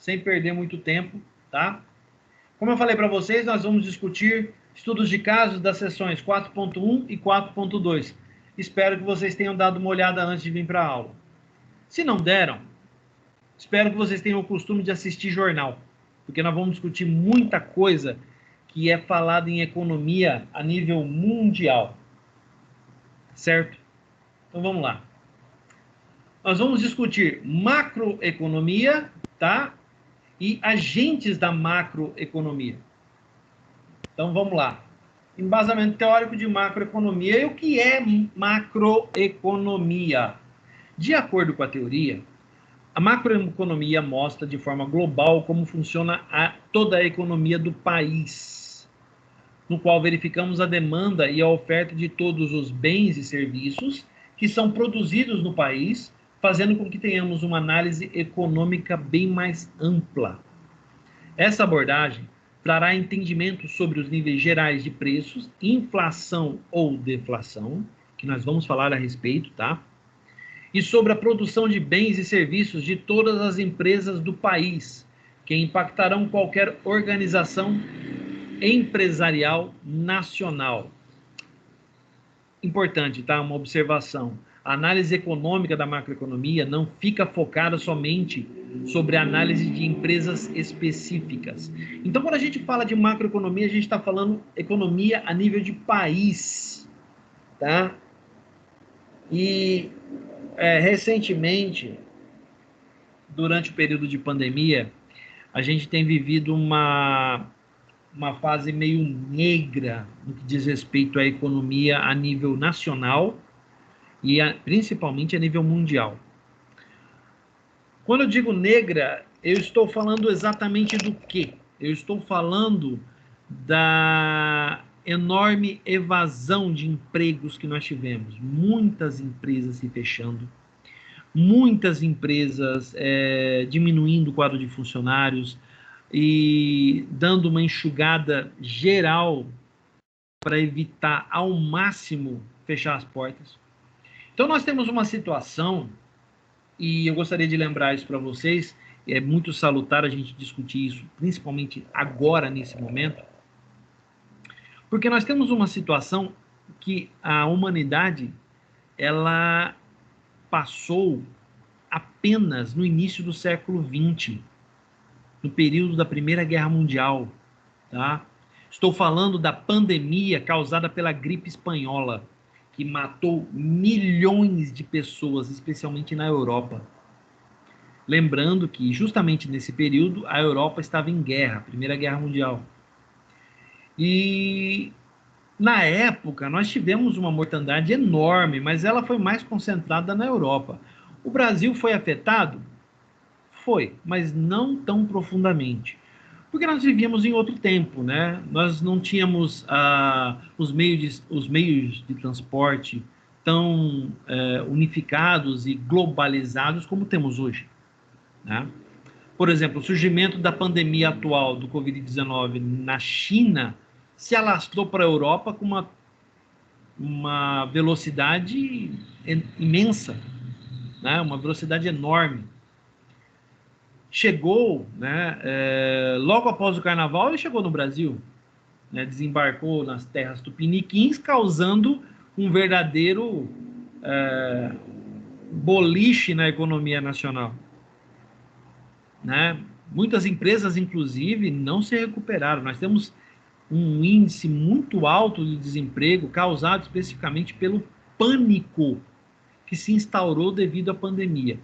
sem perder muito tempo, tá? Como eu falei para vocês, nós vamos discutir estudos de casos das sessões 4.1 e 4.2. Espero que vocês tenham dado uma olhada antes de vir para a aula. Se não deram, espero que vocês tenham o costume de assistir jornal, porque nós vamos discutir muita coisa que é falada em economia a nível mundial, certo? Então vamos lá. Nós vamos discutir macroeconomia, tá? E agentes da macroeconomia. Então vamos lá. Embasamento teórico de macroeconomia. E o que é macroeconomia? De acordo com a teoria, a macroeconomia mostra de forma global como funciona toda a economia do país, no qual verificamos a demanda e a oferta de todos os bens e serviços que são produzidos no país, fazendo com que tenhamos uma análise econômica bem mais ampla. Essa abordagem trará entendimento sobre os níveis gerais de preços, inflação ou deflação, que nós vamos falar a respeito, tá? E sobre a produção de bens e serviços de todas as empresas do país, que impactarão qualquer organização empresarial nacional. Importante, tá? Uma observação. A análise econômica da macroeconomia não fica focada somente sobre a análise de empresas específicas. Então, quando a gente fala de macroeconomia, a gente está falando economia a nível de país, tá? E recentemente, durante o período de pandemia, a gente tem vivido uma fase meio negra no que diz respeito à economia a nível nacional e principalmente a nível mundial. Quando eu digo negra, eu estou falando exatamente do quê? Eu estou falando da enorme evasão de empregos que nós tivemos. Muitas empresas se fechando, muitas empresas diminuindo o quadro de funcionários e dando uma enxugada geral para evitar ao máximo fechar as portas. Então nós temos uma situação, e eu gostaria de lembrar isso para vocês, é muito salutar a gente discutir isso, principalmente agora, nesse momento, porque nós temos uma situação que a humanidade, ela passou apenas no início do século XX, no período da Primeira Guerra Mundial, tá? Estou falando da pandemia causada pela gripe espanhola, que matou milhões de pessoas, especialmente na Europa. Lembrando que, justamente nesse período, a Europa estava em guerra, Primeira Guerra Mundial. E, na época, nós tivemos uma mortandade enorme, mas ela foi mais concentrada na Europa. O Brasil foi afetado? Foi, mas não tão profundamente. Porque nós vivíamos em outro tempo, né? Nós não tínhamos os meios de transporte tão unificados e globalizados como temos hoje, né? Por exemplo, o surgimento da pandemia atual do Covid-19 na China se alastrou para a Europa com uma velocidade imensa, né? Uma velocidade enorme. Chegou, né, logo após o carnaval, ele chegou no Brasil, né, desembarcou nas terras tupiniquins, causando um verdadeiro boliche na economia nacional, né? Muitas empresas, inclusive, não se recuperaram. Nós temos um índice muito alto de desemprego causado especificamente pelo pânico que se instaurou devido à pandemia.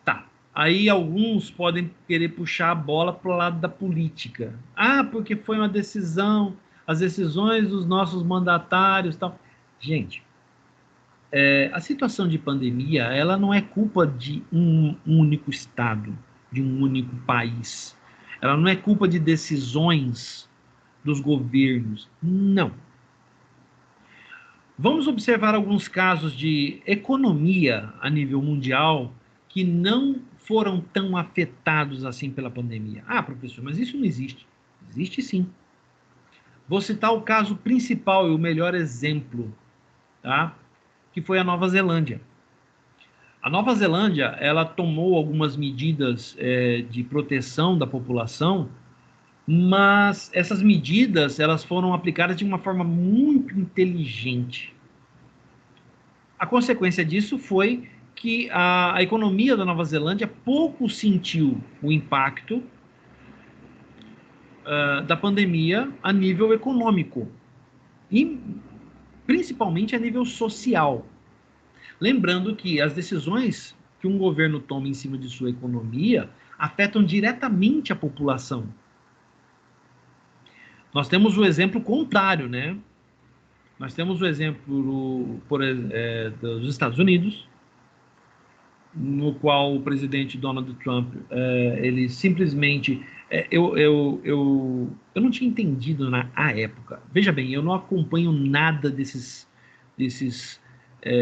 Tá. Aí alguns podem querer puxar a bola para o lado da política. Ah, porque foi uma decisão, as decisões dos nossos mandatários e tal. Gente, a situação de pandemia, ela não é culpa de um único estado, de um único país. Ela não é culpa de decisões dos governos. Não. Vamos observar alguns casos de economia a nível mundial que não foram tão afetados assim pela pandemia. Ah, professor, mas isso não existe. Existe sim. Vou citar o caso principal e o melhor exemplo, tá? Que foi a Nova Zelândia. A Nova Zelândia, ela tomou algumas medidas de proteção da população, mas essas medidas, elas foram aplicadas de uma forma muito inteligente. A consequência disso foi que a economia da Nova Zelândia pouco sentiu o impacto da pandemia a nível econômico e principalmente a nível social. Lembrando que as decisões que um governo toma em cima de sua economia afetam diretamente a população. Nós temos o exemplo contrário, né? Nós temos o exemplo dos Estados Unidos, no qual o presidente Donald Trump, ele simplesmente... eu não tinha entendido na época. Veja bem, eu não acompanho nada desses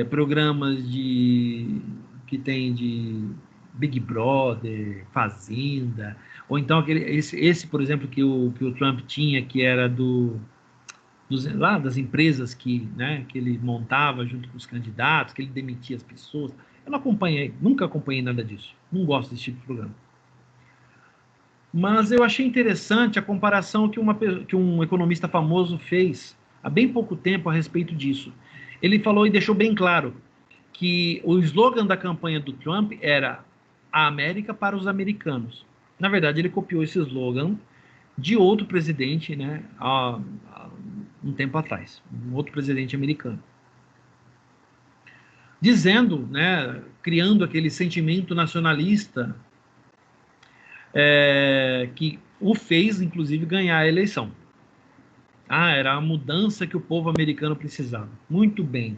programas que tem de Big Brother, Fazenda, ou então esse por exemplo, que o Trump tinha, que era lá das empresas que ele montava junto com os candidatos, que ele demitia as pessoas. Eu não acompanhei, nunca acompanhei nada disso. Não gosto desse tipo de programa. Mas eu achei interessante a comparação que um economista famoso fez há bem pouco tempo a respeito disso. Ele falou e deixou bem claro que o slogan da campanha do Trump era a América para os americanos. Na verdade, ele copiou esse slogan de outro presidente, né, há um tempo atrás, um outro presidente americano. Dizendo, né, criando aquele sentimento nacionalista que o fez, inclusive, ganhar a eleição. Era a mudança que o povo americano precisava. Muito bem.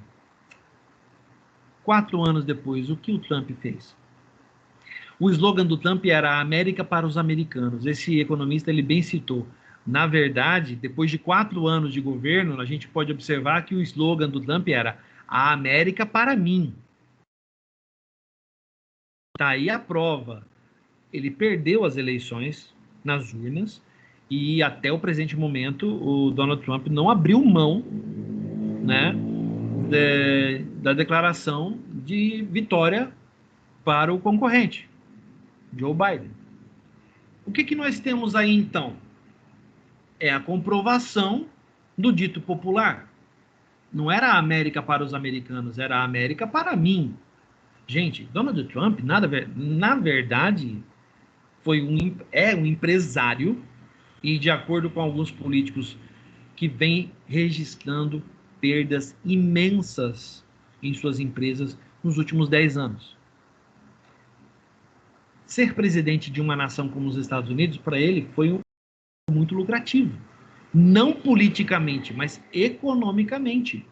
4 anos depois, o que o Trump fez? O slogan do Trump era a América para os americanos. Esse economista, ele bem citou. Na verdade, depois de 4 anos de governo, a gente pode observar que o slogan do Trump era a América para mim. Está aí a prova. Ele perdeu as eleições nas urnas e até o presente momento o Donald Trump não abriu mão, né, da declaração de vitória para o concorrente, Joe Biden. O que nós temos aí então? É a comprovação do dito popular. Não era a América para os americanos, era a América para mim. Gente, Donald Trump, na verdade, é um empresário e, de acordo com alguns políticos, que vem registrando perdas imensas em suas empresas nos últimos 10 anos. Ser presidente de uma nação como os Estados Unidos, para ele, foi muito lucrativo. Não politicamente, mas economicamente.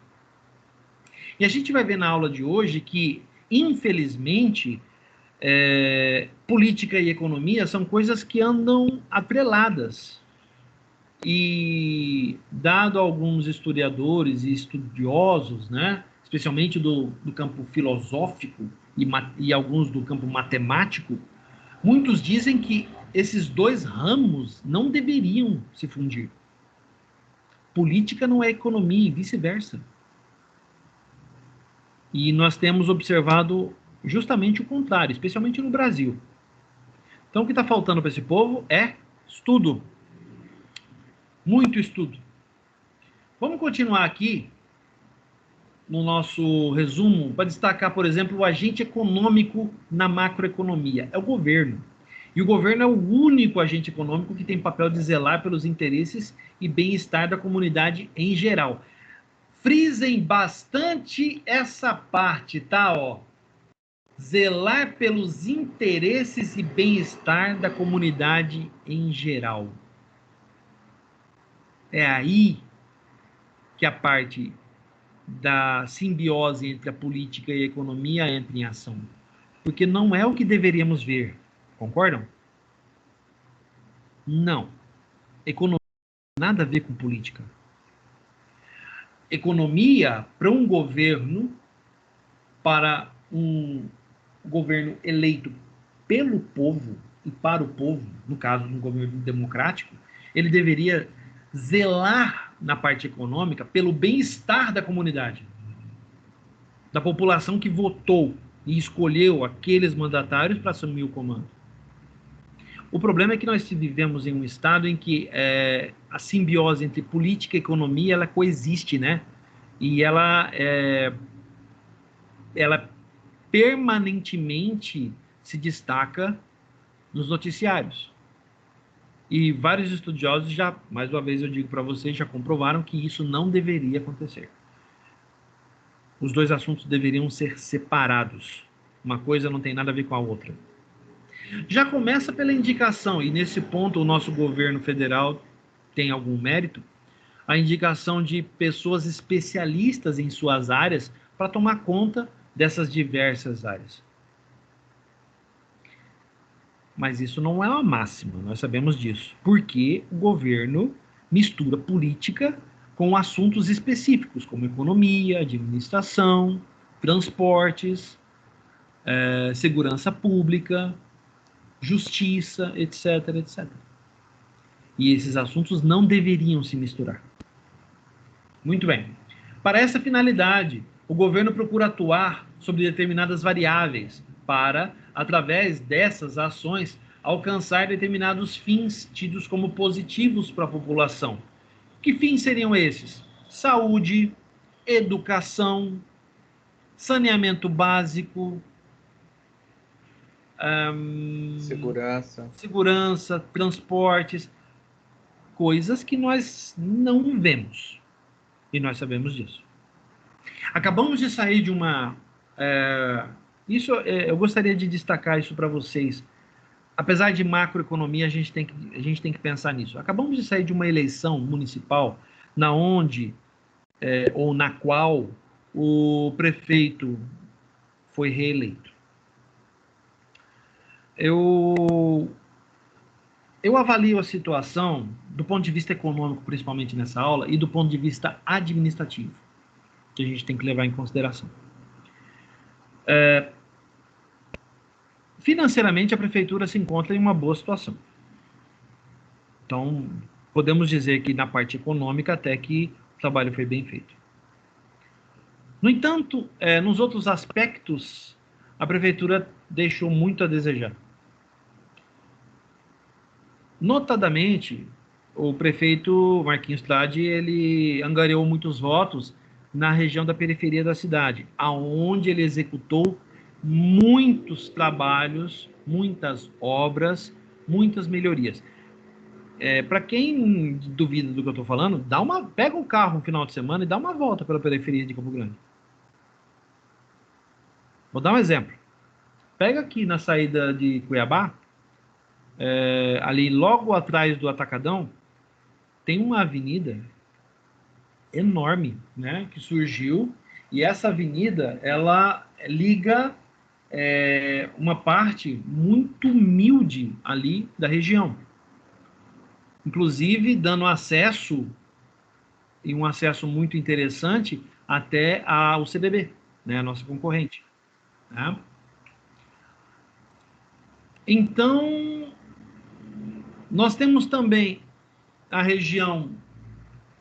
E a gente vai ver na aula de hoje que, infelizmente, política e economia são coisas que andam atreladas. E, dado alguns historiadores e estudiosos, né, especialmente do campo filosófico e alguns do campo matemático, muitos dizem que esses dois ramos não deveriam se fundir. Política não é economia e vice-versa. E nós temos observado justamente o contrário, especialmente no Brasil. Então, o que está faltando para esse povo é estudo. Muito estudo. Vamos continuar aqui no nosso resumo para destacar, por exemplo, o agente econômico na macroeconomia. É o governo. E o governo é o único agente econômico que tem papel de zelar pelos interesses e bem-estar da comunidade em geral. Frisem bastante essa parte, tá? Zelar pelos interesses e bem-estar da comunidade em geral. É aí que a parte da simbiose entre a política e a economia entra em ação. Porque não é o que deveríamos ver. Concordam? Não. Economia não tem nada a ver com política. Economia, para um governo eleito pelo povo e para o povo, no caso de um governo democrático, ele deveria zelar na parte econômica pelo bem-estar da comunidade, da população que votou e escolheu aqueles mandatários para assumir o comando. O problema é que nós vivemos em um estado em que a simbiose entre política e economia ela coexiste, né? E ela permanentemente se destaca nos noticiários. E vários estudiosos já, mais uma vez eu digo para vocês, já comprovaram que isso não deveria acontecer. Os dois assuntos deveriam ser separados. Uma coisa não tem nada a ver com a outra. Já começa pela indicação, e nesse ponto o nosso governo federal tem algum mérito, a indicação de pessoas especialistas em suas áreas para tomar conta dessas diversas áreas. Mas isso não é uma máxima, nós sabemos disso, porque o governo mistura política com assuntos específicos, como economia, administração, transportes, segurança pública, justiça, etc, etc. E esses assuntos não deveriam se misturar. Muito bem. Para essa finalidade, o governo procura atuar sobre determinadas variáveis para, através dessas ações, alcançar determinados fins tidos como positivos para a população. Que fins seriam esses? Saúde, educação, saneamento básico, segurança, transportes, coisas que nós não vemos. E nós sabemos disso. Acabamos de sair de uma... eu gostaria de destacar isso para vocês. Apesar de macroeconomia, a gente tem que pensar nisso. Acabamos de sair de uma eleição municipal ou na qual o prefeito foi reeleito. Eu avalio a situação do ponto de vista econômico, principalmente nessa aula, e do ponto de vista administrativo, que a gente tem que levar em consideração. Financeiramente, a prefeitura se encontra em uma boa situação. Então, podemos dizer que na parte econômica até que o trabalho foi bem feito. No entanto, nos outros aspectos, a prefeitura deixou muito a desejar. Notadamente, o prefeito Marquinhos Trade, ele angariou muitos votos na região da periferia da cidade, aonde ele executou muitos trabalhos, muitas obras, muitas melhorias. Para quem duvida do que eu estou falando, pega um carro no final de semana e dá uma volta pela periferia de Campo Grande. Vou dar um exemplo. Pega aqui na saída de Cuiabá, ali logo atrás do Atacadão, tem uma avenida enorme, né, que surgiu, e essa avenida, ela liga uma parte muito humilde ali da região. Inclusive, dando acesso, e um acesso muito interessante, até ao CDB, né, a nossa concorrente. Né? Então, nós temos também a região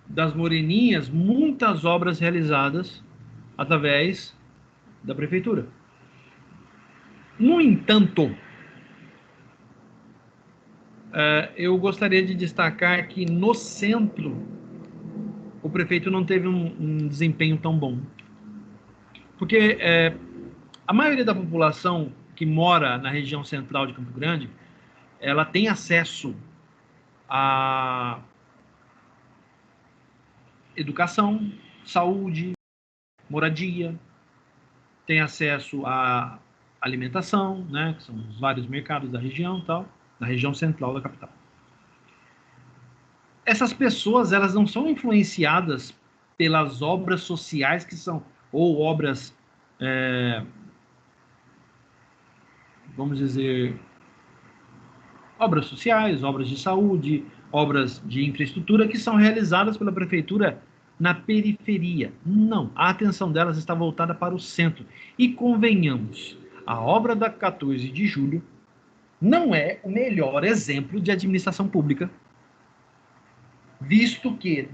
das Moreninhas, muitas obras realizadas através da prefeitura. No entanto, eu gostaria de destacar que no centro o prefeito não teve um desempenho tão bom. Porque a maioria da população que mora na região central de Campo Grande, ela tem acesso a educação, saúde, moradia, tem acesso à alimentação, né, que são os vários mercados da região, tal, da região central da capital. Essas pessoas, elas não são influenciadas pelas obras sociais que são, ou obras, vamos dizer, obras sociais, obras de saúde, obras de infraestrutura que são realizadas pela prefeitura na periferia. Não, a atenção delas está voltada para o centro. E convenhamos, a obra da 14 de julho não é o melhor exemplo de administração pública, visto que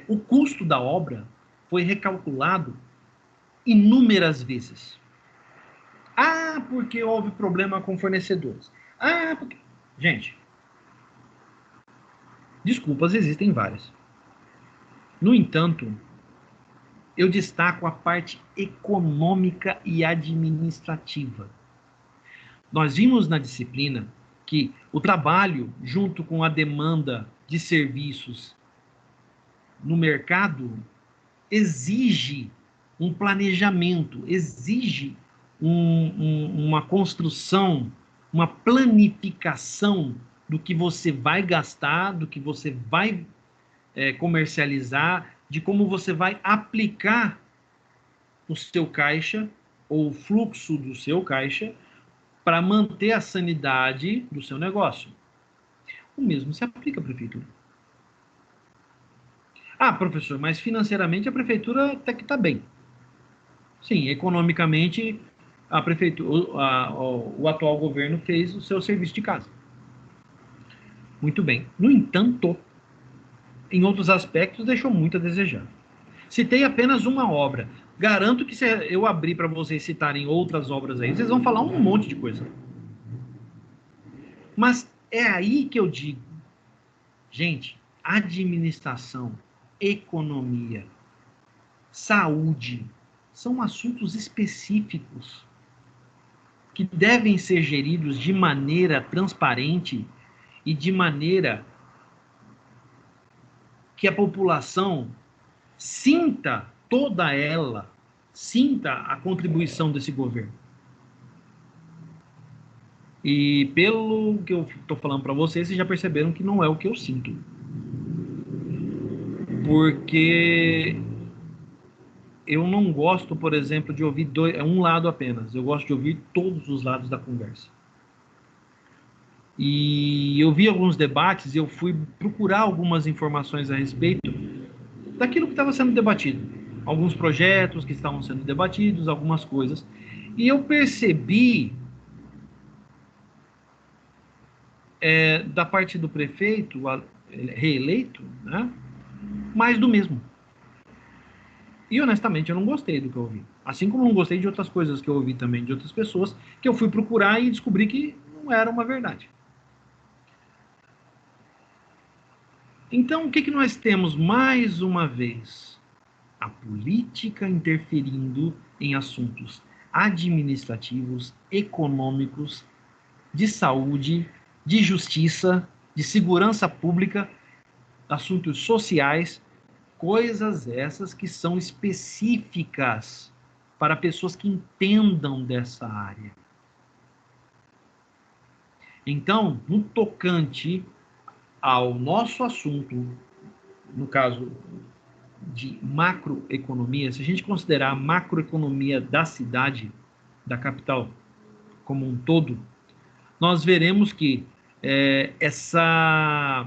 o custo da obra foi recalculado inúmeras vezes. Ah, porque houve problema com fornecedores. Ah, porque... Gente, desculpas existem várias. No entanto, eu destaco a parte econômica e administrativa. Nós vimos na disciplina que o trabalho, junto com a demanda de serviços no mercado, exige um planejamento, exige uma construção, uma planificação do que você vai gastar, do que você vai comercializar, de como você vai aplicar o seu caixa ou o fluxo do seu caixa para manter a sanidade do seu negócio. O mesmo se aplica à prefeitura. Ah, professor, mas financeiramente a prefeitura até que está bem. Sim, economicamente a prefeitura, o atual governo fez o seu serviço de casa. Muito bem. No entanto, em outros aspectos deixou muito a desejar. Citei apenas uma obra. Garanto que se eu abrir para vocês citarem outras obras aí, vocês vão falar um monte de coisa. Mas é aí que eu digo, gente, administração, economia, saúde, são assuntos específicos que devem ser geridos de maneira transparente e de maneira que a população sinta toda ela, sinta a contribuição desse governo. E pelo que eu estou falando para vocês já perceberam que não é o que eu sinto. Porque eu não gosto, por exemplo, de ouvir um lado apenas. Eu gosto de ouvir todos os lados da conversa. E eu vi alguns debates e eu fui procurar algumas informações a respeito daquilo que estava sendo debatido. Alguns projetos que estavam sendo debatidos, algumas coisas. E eu percebi, da parte do prefeito reeleito, né, mais do mesmo. E honestamente eu não gostei do que eu ouvi. Assim como não gostei de outras coisas que eu ouvi também de outras pessoas, que eu fui procurar e descobri que não era uma verdade. Então, o que nós temos mais uma vez? A política interferindo em assuntos administrativos, econômicos, de saúde, de justiça, de segurança pública, assuntos sociais, coisas essas que são específicas para pessoas que entendam dessa área. Então, no tocante ao nosso assunto, no caso de macroeconomia, se a gente considerar a macroeconomia da cidade, da capital como um todo, nós veremos que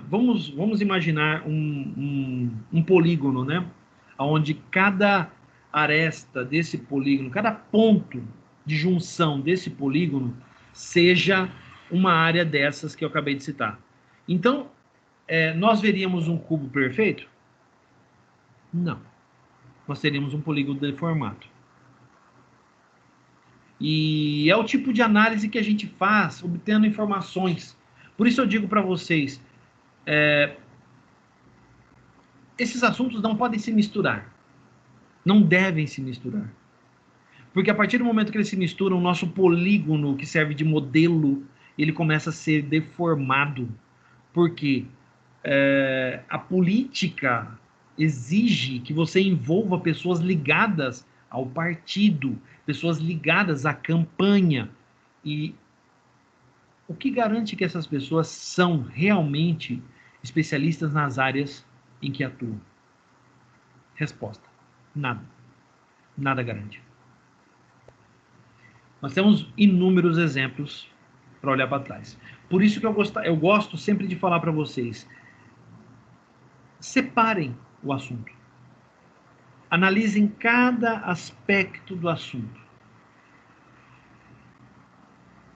vamos imaginar um polígono, né? Onde cada aresta desse polígono, cada ponto de junção desse polígono seja uma área dessas que eu acabei de citar. Então, nós veríamos um cubo perfeito? Não. Nós teríamos um polígono deformado. E é o tipo de análise que a gente faz, obtendo informações. Por isso eu digo para vocês, esses assuntos não podem se misturar. Não devem se misturar. Porque a partir do momento que eles se misturam, o nosso polígono, que serve de modelo, ele começa a ser deformado. Porque a política exige que você envolva pessoas ligadas ao partido, pessoas ligadas à campanha. E o que garante que essas pessoas são realmente especialistas nas áreas em que atuam? Resposta: nada. Nada garante. Nós temos inúmeros exemplos para olhar para trás. Por isso que eu gosto sempre de falar para vocês: separem o assunto. Analisem cada aspecto do assunto.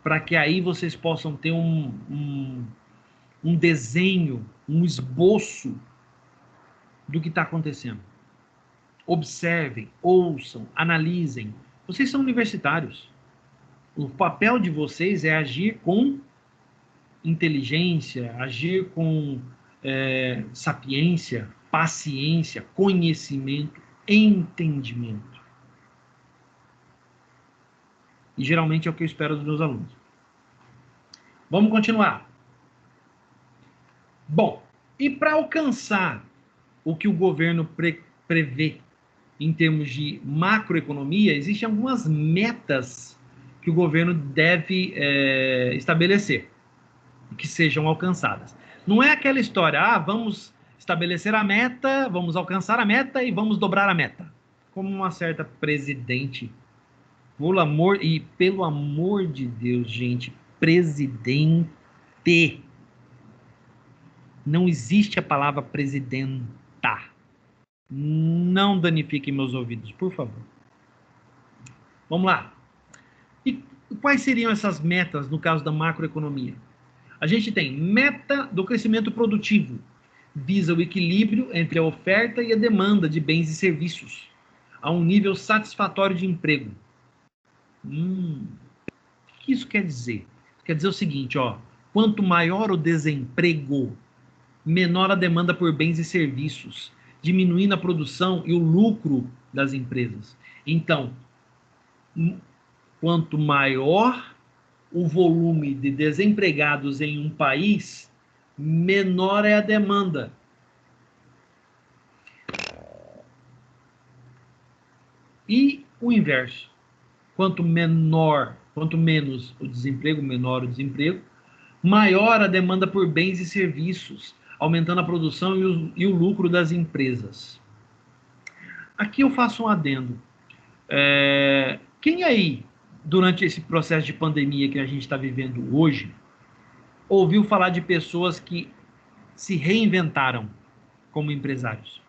Para que aí vocês possam ter um desenho, um esboço do que está acontecendo. Observem, ouçam, analisem. Vocês são universitários. O papel de vocês é agir com inteligência, agir com sapiência, paciência, conhecimento, entendimento. E geralmente é o que eu espero dos meus alunos. Vamos continuar. Bom, e para alcançar o que o governo prevê em termos de macroeconomia, existem algumas metas que o governo deve estabelecer, que sejam alcançadas. Não é aquela história, vamos estabelecer a meta, vamos alcançar a meta e vamos dobrar a meta. Como uma certa presidente, pelo amor de Deus, gente, presidente. Não existe a palavra presidenta. Não danifiquem meus ouvidos, por favor. Vamos lá. E quais seriam essas metas no caso da macroeconomia? A gente tem meta do crescimento produtivo, visa o equilíbrio entre a oferta e a demanda de bens e serviços, a um nível satisfatório de emprego. O que isso quer dizer? Quer dizer o seguinte, quanto maior o desemprego, menor a demanda por bens e serviços, diminuindo a produção e o lucro das empresas. Então, quanto maior o volume de desempregados em um país, menor é a demanda. E o inverso. Quanto menos o desemprego, menor o desemprego, maior a demanda por bens e serviços, aumentando a produção e o lucro das empresas. Aqui eu faço um adendo. Quem aí, durante esse processo de pandemia que a gente está vivendo hoje, ouviu falar de pessoas que se reinventaram como empresários?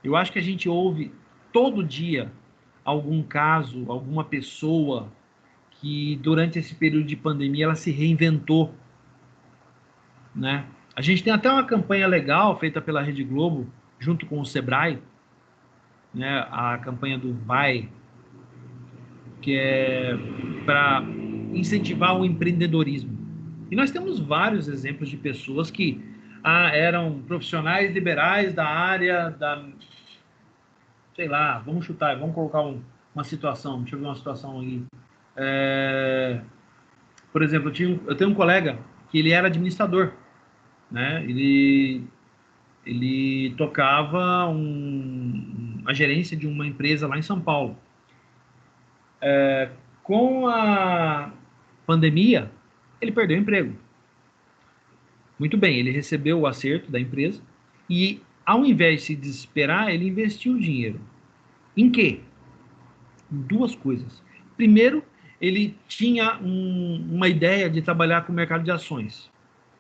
Eu acho que a gente ouve todo dia algum caso, alguma pessoa que durante esse período de pandemia ela se reinventou, né? A gente tem até uma campanha legal feita pela Rede Globo junto com o Sebrae, né? A campanha do Vai, que é para incentivar o empreendedorismo. E nós temos vários exemplos de pessoas que eram profissionais liberais da área da, sei lá, vamos chutar, vamos colocar uma situação, deixa eu ver uma situação aí. Por exemplo, eu tenho um colega que ele era administrador, né? Ele tocava a gerência de uma empresa lá em São Paulo. Com a pandemia, ele perdeu o emprego. Muito bem, ele recebeu o acerto da empresa e, ao invés de se desesperar, ele investiu o dinheiro. Em quê? Em duas coisas. Primeiro, ele tinha uma ideia de trabalhar com o mercado de ações.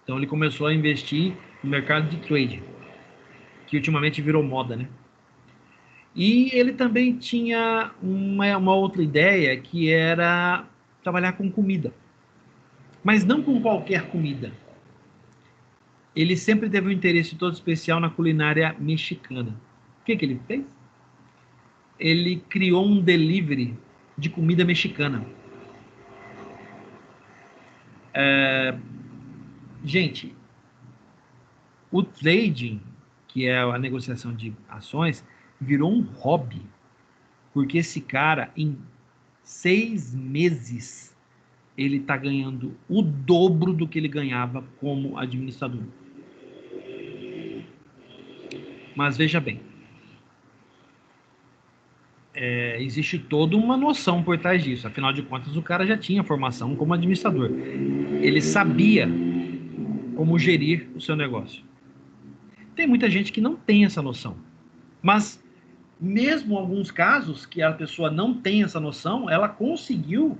Então, ele começou a investir no mercado de trade, que ultimamente virou moda, né? E ele também tinha uma outra ideia, que era trabalhar com comida. Mas não com qualquer comida. Ele sempre teve um interesse todo especial na culinária mexicana. O que ele fez? Ele criou um delivery de comida mexicana. Gente, o trading, que é a negociação de ações, virou um hobby. Porque esse cara, em 6 meses, ele está ganhando o dobro do que ele ganhava como administrador. Mas veja bem, existe toda uma noção por trás disso. Afinal de contas, o cara já tinha formação como administrador. Ele sabia como gerir o seu negócio. Tem muita gente que não tem essa noção. Mas, mesmo em alguns casos que a pessoa não tem essa noção, ela conseguiu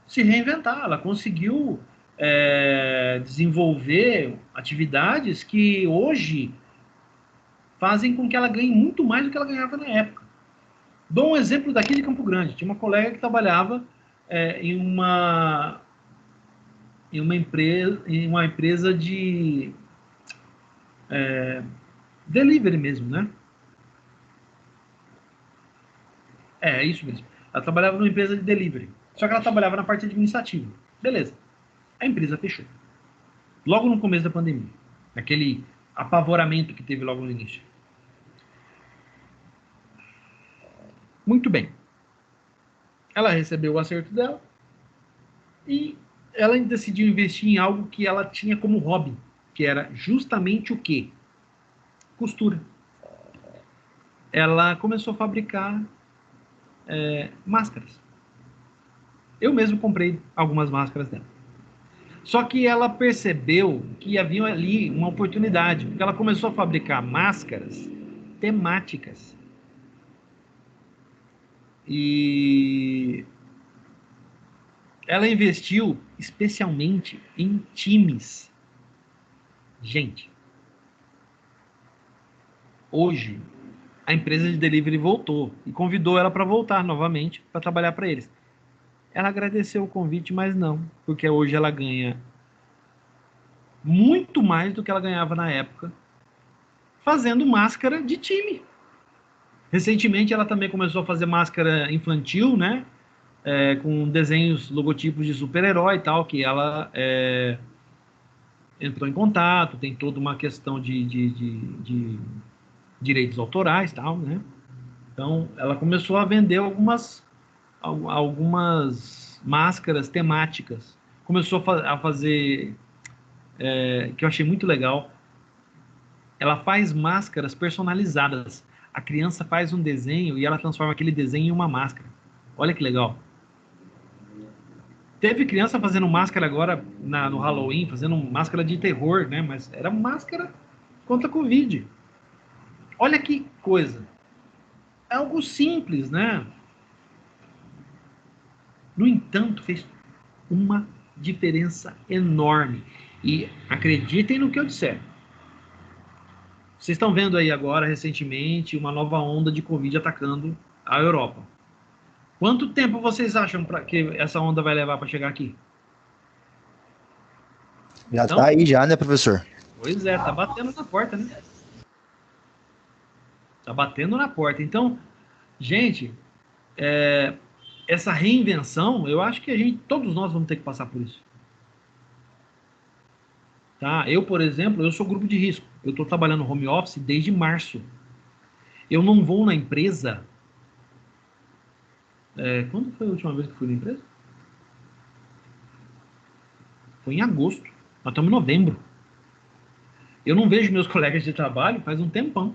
se reinventar, ela conseguiu desenvolver atividades que hoje fazem com que ela ganhe muito mais do que ela ganhava na época. Dou um exemplo daqui de Campo Grande. Tinha uma colega que trabalhava em uma empresa de delivery mesmo, né? É isso mesmo. Ela trabalhava numa empresa de delivery. Só que ela trabalhava na parte administrativa. Beleza. A empresa fechou. Logo no começo da pandemia. Aquele apavoramento que teve logo no início. Muito bem. Ela recebeu o acerto dela e ela decidiu investir em algo que ela tinha como hobby, que era justamente o quê? Costura. Ela começou a fabricar máscaras. Eu mesmo comprei algumas máscaras dela. Só que ela percebeu que havia ali uma oportunidade, porque ela começou a fabricar máscaras temáticas. E ela investiu especialmente em times. Gente, hoje a empresa de delivery voltou e convidou ela para voltar novamente para trabalhar para eles. Ela agradeceu o convite, mas não, porque hoje ela ganha muito mais do que ela ganhava na época fazendo máscara de time. Recentemente ela também começou a fazer máscara infantil, né? Com desenhos, logotipos de super-herói e tal, que ela entrou em contato, tem toda uma questão de direitos autorais e tal, né? Então ela começou a vender algumas máscaras temáticas. Começou a fazer, que eu achei muito legal, ela faz máscaras personalizadas. A criança faz um desenho e ela transforma aquele desenho em uma máscara. Olha que legal. Teve criança fazendo máscara agora no Halloween, fazendo máscara de terror, né? Mas era máscara contra a Covid. Olha que coisa. É algo simples, né? No entanto, fez uma diferença enorme. E acreditem no que eu disser. Vocês estão vendo aí agora, recentemente, uma nova onda de Covid atacando a Europa. Quanto tempo vocês acham que essa onda vai levar para chegar aqui? Já Então, tá aí já, né, professor? pois é, tá batendo na porta, né? Tá batendo na porta. Então, gente, essa reinvenção, eu acho que todos nós vamos ter que passar por isso. Tá? Eu, por exemplo, eu sou grupo de risco. Eu estou trabalhando home office desde março. Eu não vou na empresa. Quando foi a última vez que fui na empresa? Foi em agosto. Nós estamos em novembro. Eu não vejo meus colegas de trabalho faz um tempão.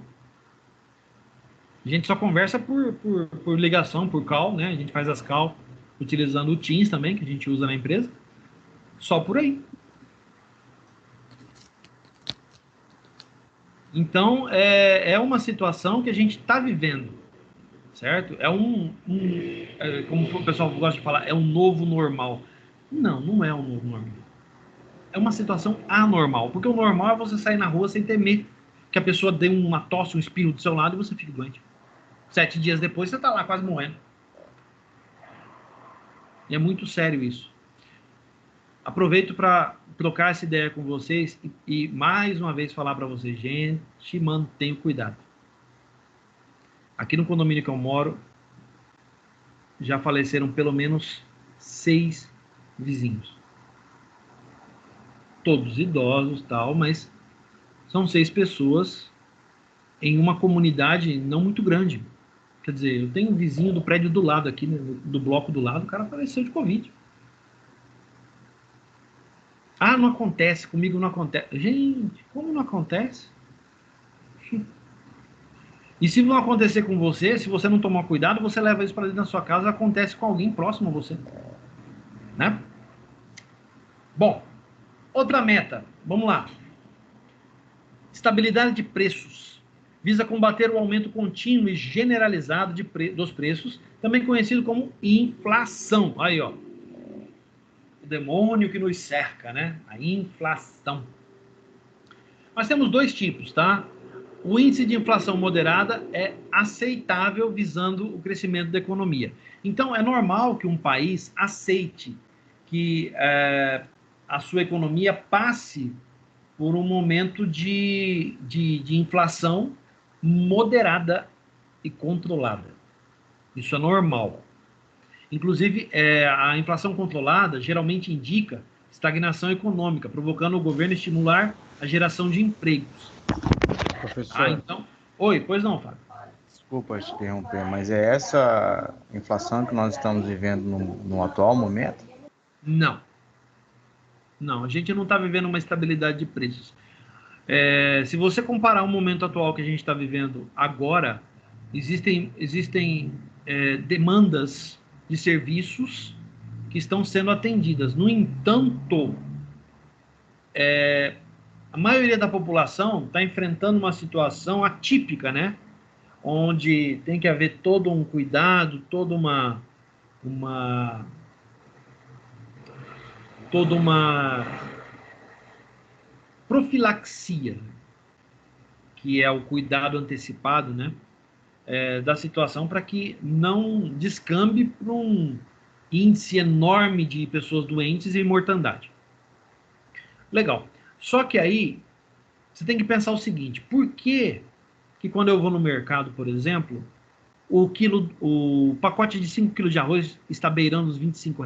A gente só conversa por ligação, por call, né? A gente faz as call utilizando o Teams também, que a gente usa na empresa. Só por aí. Então, é uma situação que a gente está vivendo, certo? Como o pessoal gosta de falar, é um novo normal. Não, não é um novo normal. É uma situação anormal, porque o normal é você sair na rua sem temer que a pessoa dê uma tosse, um espirro do seu lado e você fique doente. 7 dias depois você está lá quase morrendo. E é muito sério isso. Aproveito para trocar essa ideia com vocês e mais uma vez falar para vocês, gente, mantenham cuidado. Aqui no condomínio que eu moro, já faleceram pelo menos 6 vizinhos. Todos idosos, tal, mas são 6 pessoas em uma comunidade não muito grande. Quer dizer, eu tenho um vizinho do prédio do lado aqui, né, do bloco do lado, o cara faleceu de Covid. Ah, não acontece, comigo não acontece. Gente, como não acontece? E se não acontecer com você, se você não tomar cuidado, você leva isso para dentro da sua casa, acontece com alguém próximo a você, né? Bom, outra meta, vamos lá. Estabilidade de preços. Visa combater o aumento contínuo e generalizado dos preços, também conhecido como inflação. Aí, ó. O demônio que nos cerca, né? A inflação. Nós temos 2 tipos, tá? O índice de inflação moderada é aceitável visando o crescimento da economia. Então, é normal que um país aceite que a sua economia passe por um momento de inflação moderada e controlada. Isso é normal. Inclusive, a inflação controlada geralmente indica estagnação econômica, provocando o governo a estimular a geração de empregos. Professor, Então... Oi, pois não, Fábio. desculpa te interromper, mas é essa inflação que nós estamos vivendo no atual momento? Não. Não, a gente não está vivendo uma estabilidade de preços. Se você comparar o momento atual que a gente está vivendo agora, existem demandas de serviços que estão sendo atendidas. No entanto, a maioria da população está enfrentando uma situação atípica, né? Onde tem que haver todo um cuidado, uma toda uma profilaxia, que é o cuidado antecipado, né? Da situação para que não descambe para um índice enorme de pessoas doentes e mortandade. Legal. Só que aí você tem que pensar o seguinte: por que quando eu vou no mercado, por exemplo, o pacote de 5 quilos de arroz está beirando os R$ 25,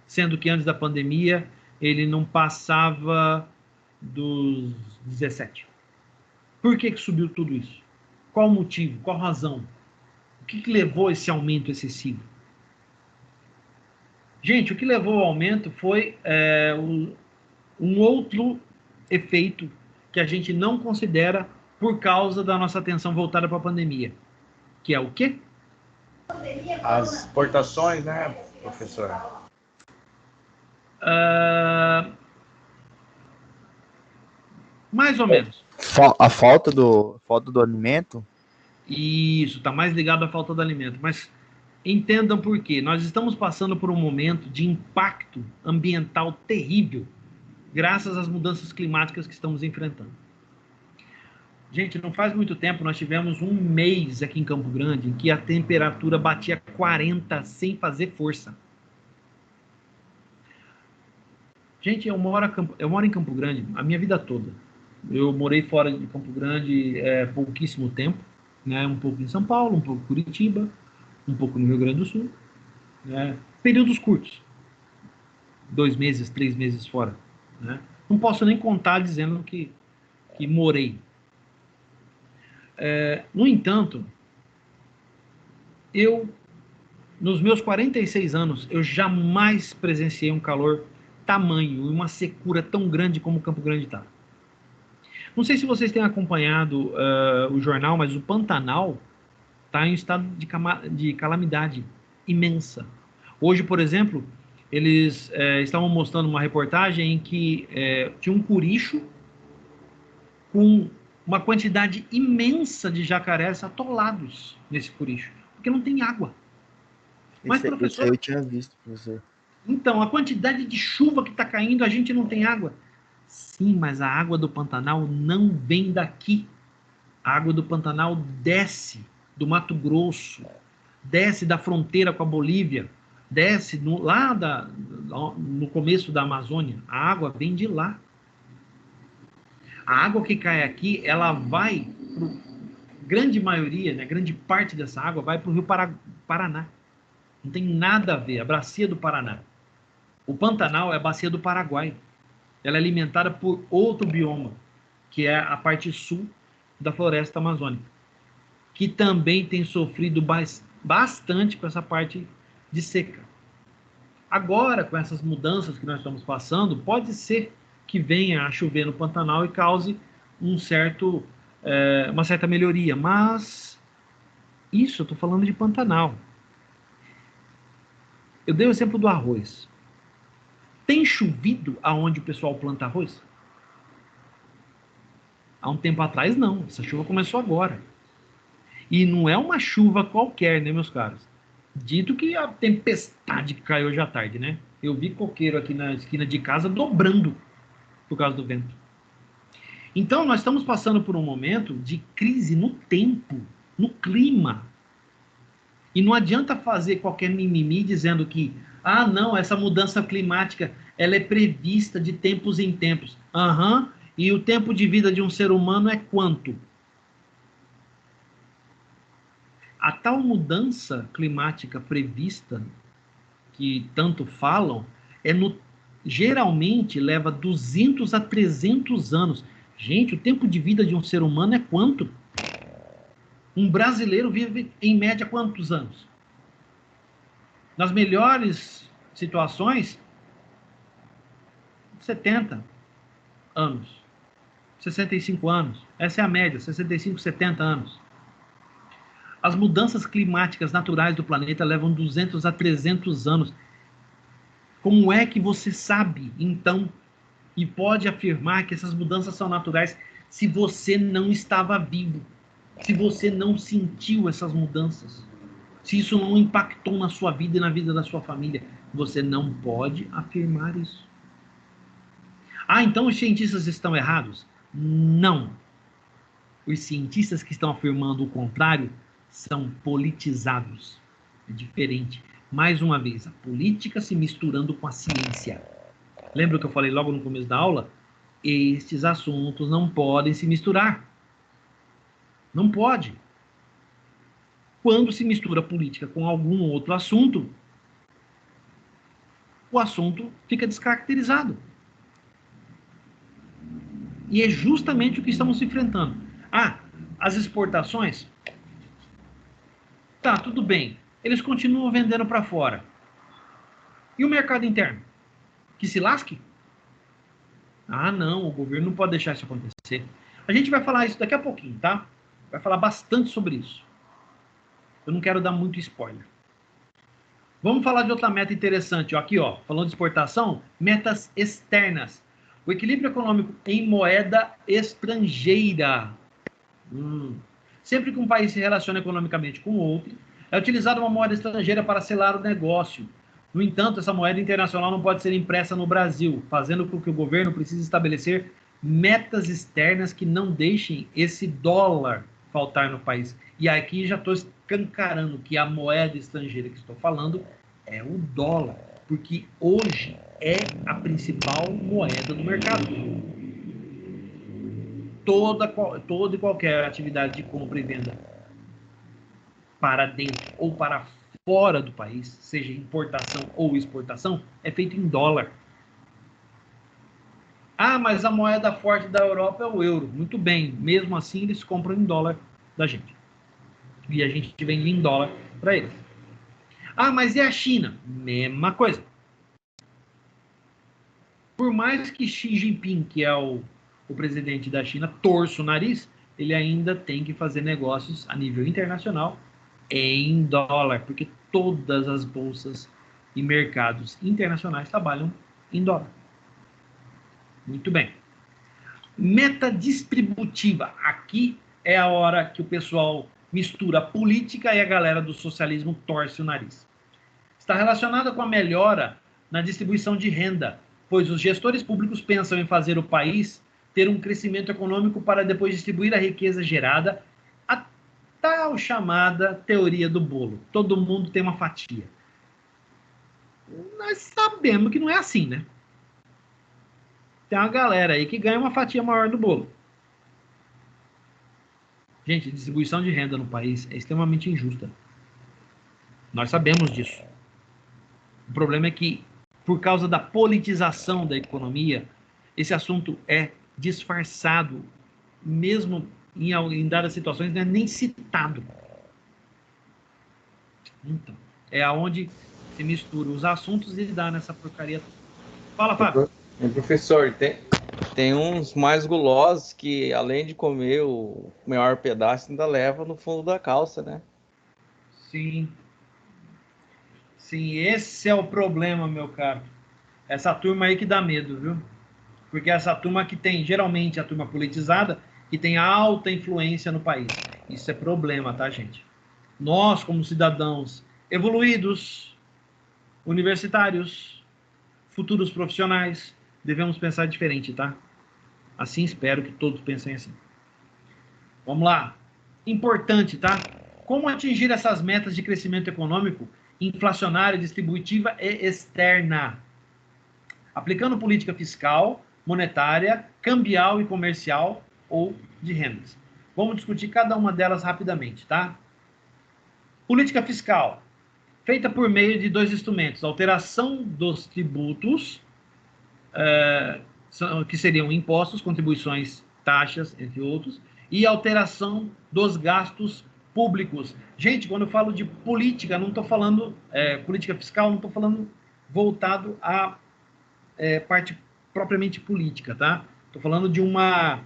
sendo que antes da pandemia ele não passava dos 17? Por que subiu tudo isso? Qual o motivo? Qual a razão? O que levou a esse aumento excessivo? Gente, o que levou ao aumento foi um outro efeito que a gente não considera por causa da nossa atenção voltada para a pandemia, que é o quê? As exportações, né, professor? Mais ou menos. A falta do alimento? Isso, está mais ligado à falta de alimento. Mas entendam por quê. Nós estamos passando por um momento de impacto ambiental terrível, graças às mudanças climáticas que estamos enfrentando. Gente, não faz muito tempo, nós tivemos um mês aqui em Campo Grande em que a temperatura batia 40 sem fazer força. Gente, eu moro em Campo Grande a minha vida toda. Eu morei fora de Campo Grande pouquíssimo tempo, né? Um pouco em São Paulo, um pouco em Curitiba, um pouco no Rio Grande do Sul, né? Períodos curtos, 2 meses, 3 meses fora, né? Não posso nem contar dizendo que morei. No entanto, nos meus 46 anos, eu jamais presenciei um calor tamanho e uma secura tão grande como o Campo Grande está. Não sei se vocês têm acompanhado o jornal, mas o Pantanal está em estado de calamidade imensa. Hoje, por exemplo, eles estavam mostrando uma reportagem em que tinha um curicho com uma quantidade imensa de jacarés atolados nesse curicho, porque não tem água. Mas, professor, isso aí eu tinha visto, professor. Então, a quantidade de chuva que está caindo, a gente não tem água. Sim, mas a água do Pantanal não vem daqui. A água do Pantanal desce do Mato Grosso, desce da fronteira com a Bolívia, desce no começo da Amazônia. A água vem de lá. A água que cai aqui, ela vai, grande maioria, né, grande parte dessa água vai para o Rio Paraná. Não tem nada a ver, a bacia do Paraná. O Pantanal é a bacia do Paraguai. Ela é alimentada por outro bioma, que é a parte sul da floresta amazônica, que também tem sofrido bastante com essa parte de seca. Agora, com essas mudanças que nós estamos passando, pode ser que venha a chover no Pantanal e cause uma certa melhoria, mas isso eu estou falando de Pantanal. Eu dei o exemplo do arroz. Tem chovido aonde o pessoal planta arroz? Há um tempo atrás, não. Essa chuva começou agora. E não é uma chuva qualquer, né, meus caros? Dito que a tempestade que caiu hoje à tarde, né? Eu vi coqueiro aqui na esquina de casa dobrando por causa do vento. Então, nós estamos passando por um momento de crise no tempo, no clima. E não adianta fazer qualquer mimimi dizendo que não, essa mudança climática ela é prevista de tempos em tempos. E o tempo de vida de um ser humano é quanto? A tal mudança climática prevista, que tanto falam, geralmente leva 200 a 300 anos. Gente, o tempo de vida de um ser humano é quanto? Um brasileiro vive, em média, quantos anos? Nas melhores situações, 70 anos. 65 anos. Essa é a média, 65, 70 anos. As mudanças climáticas naturais do planeta levam 200 a 300 anos. Como é que você sabe, então, e pode afirmar que essas mudanças são naturais se você não estava vivo? Se você não sentiu essas mudanças? Se isso não impactou na sua vida e na vida da sua família? Você não pode afirmar isso. Ah, então os cientistas estão errados? Não. Os cientistas que estão afirmando o contrário são politizados. É diferente. Mais uma vez, a política se misturando com a ciência. Lembra que eu falei logo no começo da aula? Estes assuntos não podem se misturar. Não pode. Quando se mistura política com algum outro assunto, o assunto fica descaracterizado. E é justamente o que estamos enfrentando. Ah, as exportações? Tá, tudo bem. Eles continuam vendendo para fora. E o mercado interno? Que se lasque? Ah, não, o governo não pode deixar isso acontecer. A gente vai falar isso daqui a pouquinho, tá? Vai falar bastante sobre isso. Eu não quero dar muito spoiler. Vamos falar de outra meta interessante. Aqui, ó, falando de exportação, metas externas. O equilíbrio econômico em moeda estrangeira. Sempre que um país se relaciona economicamente com outro, é utilizada uma moeda estrangeira para selar o negócio. No entanto, essa moeda internacional não pode ser impressa no Brasil, fazendo com que o governo precise estabelecer metas externas que não deixem esse dólar faltar no país. E aqui já estou escancarando que a moeda estrangeira que estou falando é o dólar, porque hoje é a principal moeda do mercado. Toda e qualquer atividade de compra e venda para dentro ou para fora do país, seja importação ou exportação, é feito em dólar. Ah, mas a moeda forte da Europa é o euro. Muito bem, mesmo assim eles compram em dólar da gente. E a gente vende em dólar para eles. Ah, mas e a China? Mesma coisa. Por mais que Xi Jinping, que é o presidente da China, torça o nariz, ele ainda tem que fazer negócios a nível internacional em dólar, porque todas as bolsas e mercados internacionais trabalham em dólar. Muito bem. Meta distributiva. Aqui é a hora que o pessoal mistura a política e a galera do socialismo torce o nariz. Está relacionada com a melhora na distribuição de renda, pois os gestores públicos pensam em fazer o país ter um crescimento econômico para depois distribuir a riqueza gerada, a tal chamada teoria do bolo. Todo mundo tem uma fatia. Nós sabemos que não é assim, né? Tem uma galera aí que ganha uma fatia maior do bolo. Gente, a distribuição de renda no país é extremamente injusta. Nós sabemos disso. O problema é que, por causa da politização da economia, esse assunto é disfarçado, mesmo em dadas situações, não é nem citado. Então, é aonde se mistura os assuntos e dá nessa porcaria. Fala, Fábio. Professor, tem uns mais gulosos que, além de comer o maior pedaço, ainda leva no fundo da calça, né? Sim. Sim, esse é o problema, meu caro. Essa turma aí que dá medo, viu? Porque essa turma que tem, geralmente, a turma politizada, que tem alta influência no país. Isso é problema, tá, gente? Nós, como cidadãos evoluídos, universitários, futuros profissionais, devemos pensar diferente, tá? Assim espero que todos pensem assim. Vamos lá. Importante, tá? Como atingir essas metas de crescimento econômico, inflacionária, distributiva e externa? Aplicando política fiscal, monetária, cambial e comercial ou de rendas. Vamos discutir cada uma delas rapidamente, tá? Política fiscal, feita por meio de dois instrumentos: alteração dos tributos, que seriam impostos, contribuições, taxas, entre outros, e alteração dos gastos públicos. Gente, quando eu falo de política, não estou falando política fiscal, não estou falando voltado à parte propriamente política, tá? Estou falando de uma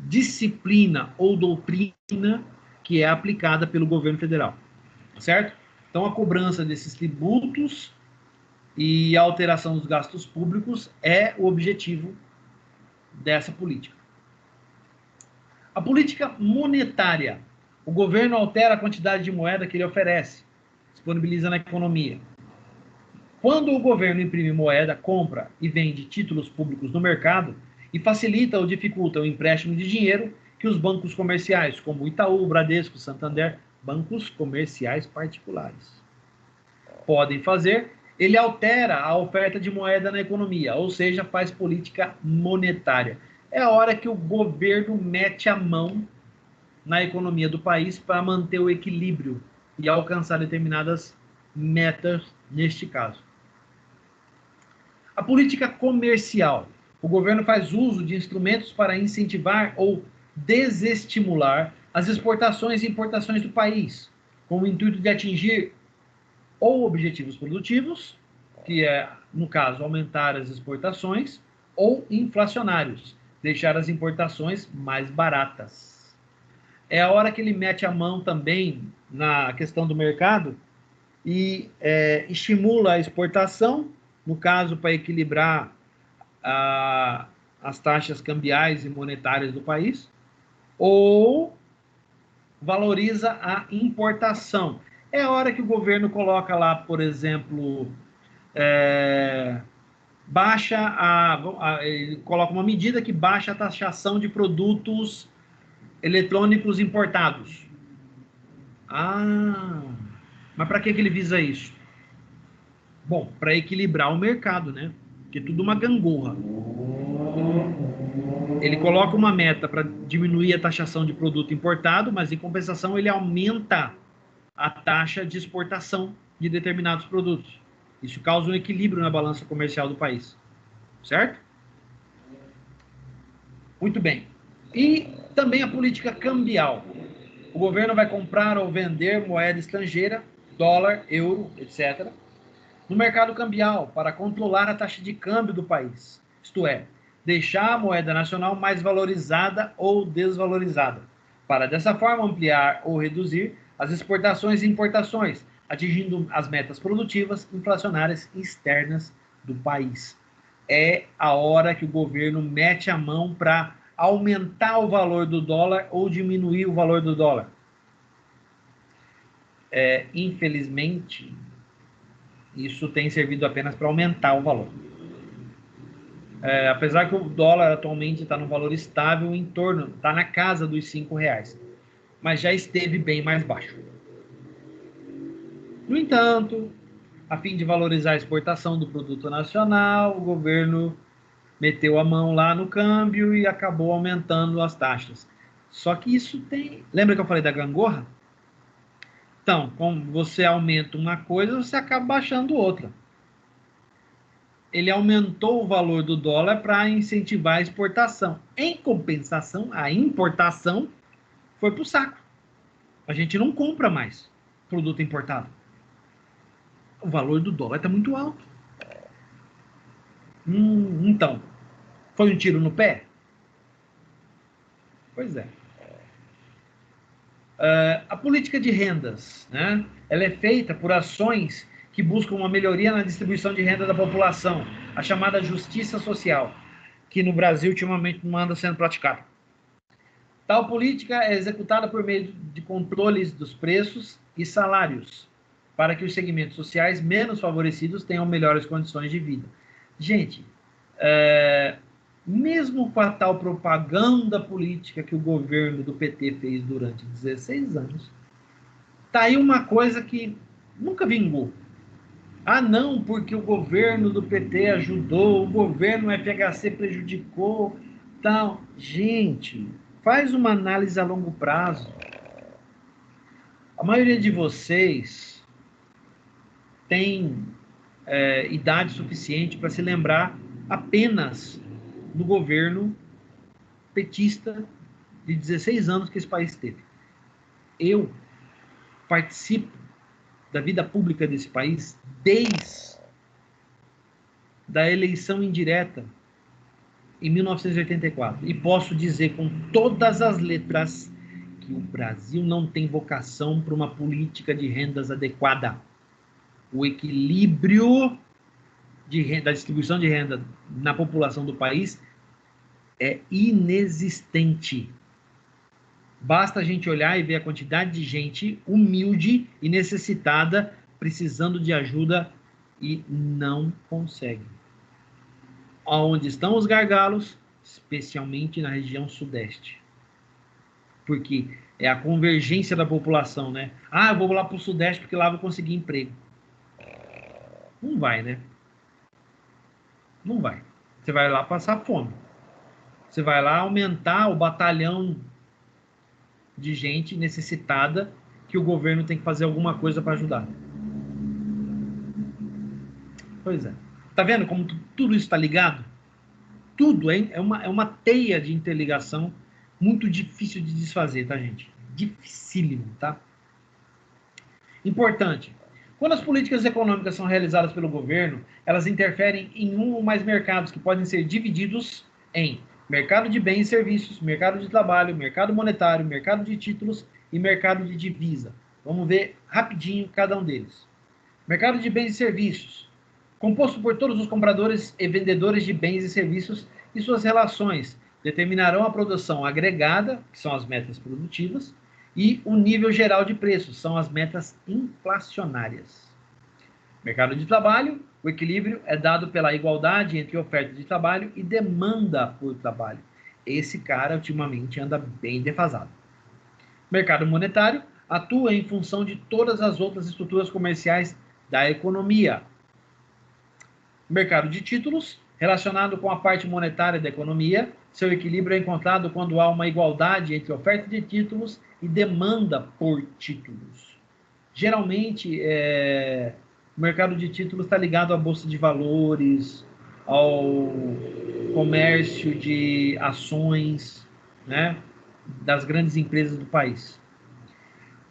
disciplina ou doutrina que é aplicada pelo governo federal, certo? Então, a cobrança desses tributos e a alteração dos gastos públicos é o objetivo dessa política. A política monetária. O governo altera a quantidade de moeda que ele oferece, disponibiliza na economia. Quando o governo imprime moeda, compra e vende títulos públicos no mercado e facilita ou dificulta o empréstimo de dinheiro que os bancos comerciais, como Itaú, Bradesco, Santander, bancos comerciais particulares, podem fazer, ele altera a oferta de moeda na economia, ou seja, faz política monetária. É a hora que o governo mete a mão na economia do país para manter o equilíbrio e alcançar determinadas metas, neste caso. A política comercial. O governo faz uso de instrumentos para incentivar ou desestimular as exportações e importações do país, com o intuito de atingir ou objetivos produtivos, que é, no caso, aumentar as exportações, ou inflacionários, deixar as importações mais baratas. É a hora que ele mete a mão também na questão do mercado e estimula a exportação, no caso, para equilibrar as taxas cambiais e monetárias do país, ou valoriza a importação. É a hora que o governo coloca lá, por exemplo, ele coloca uma medida que baixa a taxação de produtos eletrônicos importados. Mas para que ele visa isso? Bom, para equilibrar o mercado, né? Porque tudo uma gangorra. Ele coloca uma meta para diminuir a taxação de produto importado, mas em compensação ele aumenta a taxa de exportação de determinados produtos. Isso causa um equilíbrio na balança comercial do país. Certo? Muito bem. E também a política cambial. O governo vai comprar ou vender moeda estrangeira, dólar, euro, etc., no mercado cambial para controlar a taxa de câmbio do país. Isto é, deixar a moeda nacional mais valorizada ou desvalorizada, para dessa forma ampliar ou reduzir as exportações e importações, atingindo as metas produtivas inflacionárias externas do país. É a hora que o governo mete a mão para aumentar o valor do dólar ou diminuir o valor do dólar. Infelizmente, isso tem servido apenas para aumentar o valor. Apesar que o dólar atualmente está no valor estável, está na casa dos R$5, mas já esteve bem mais baixo. No entanto, a fim de valorizar a exportação do produto nacional, o governo meteu a mão lá no câmbio e acabou aumentando as taxas. Só que isso tem... Lembra que eu falei da gangorra? Então, como você aumenta uma coisa, você acaba baixando outra. Ele aumentou o valor do dólar para incentivar a exportação. Em compensação, a importação foi para o saco. A gente não compra mais produto importado. O valor do dólar está muito alto. Então, foi um tiro no pé? Pois é. A política de rendas, né? Ela é feita por ações que buscam uma melhoria na distribuição de renda da população, a chamada justiça social, que no Brasil ultimamente não anda sendo praticada. Tal política é executada por meio de controles dos preços e salários, para que os segmentos sociais menos favorecidos tenham melhores condições de vida. Gente, mesmo com a tal propaganda política que o governo do PT fez durante 16 anos, tá aí uma coisa que nunca vingou. Não, porque o governo do PT ajudou, o governo FHC prejudicou, tal. Gente, faz uma análise a longo prazo. A maioria de vocês tem idade suficiente para se lembrar apenas do governo petista de 16 anos que esse país teve. Eu participo da vida pública desse país desde da eleição indireta em 1984. E posso dizer com todas as letras que o Brasil não tem vocação para uma política de rendas adequada. O equilíbrio da distribuição de renda na população do país é inexistente. Basta a gente olhar e ver a quantidade de gente humilde e necessitada precisando de ajuda e não consegue. Onde estão os gargalos? Especialmente na região sudeste. Porque é a convergência da população, né? Ah, eu vou lá para o sudeste porque lá eu vou conseguir emprego. Não vai, né? Não vai. Você vai lá passar fome. Você vai lá aumentar o batalhão de gente necessitada que o governo tem que fazer alguma coisa para ajudar. Pois é. Tá vendo como tudo isso está ligado? Tudo é uma teia de interligação muito difícil de desfazer, tá, gente? Dificílimo, tá? Importante. Quando as políticas econômicas são realizadas pelo governo, elas interferem em um ou mais mercados que podem ser divididos em mercado de bens e serviços, mercado de trabalho, mercado monetário, mercado de títulos e mercado de divisa. Vamos ver rapidinho cada um deles. Mercado de bens e serviços, composto por todos os compradores e vendedores de bens e serviços e suas relações, determinarão a produção agregada, que são as metas produtivas, e o nível geral de preços, são as metas inflacionárias. Mercado de trabalho, o equilíbrio é dado pela igualdade entre oferta de trabalho e demanda por trabalho. Esse cara, ultimamente, anda bem defasado. Mercado monetário atua em função de todas as outras estruturas comerciais da economia. Mercado de títulos, relacionado com a parte monetária da economia, seu equilíbrio é encontrado quando há uma igualdade entre oferta de títulos e demanda por títulos. Geralmente, o mercado de títulos está ligado à bolsa de valores, ao comércio de ações, né, das grandes empresas do país.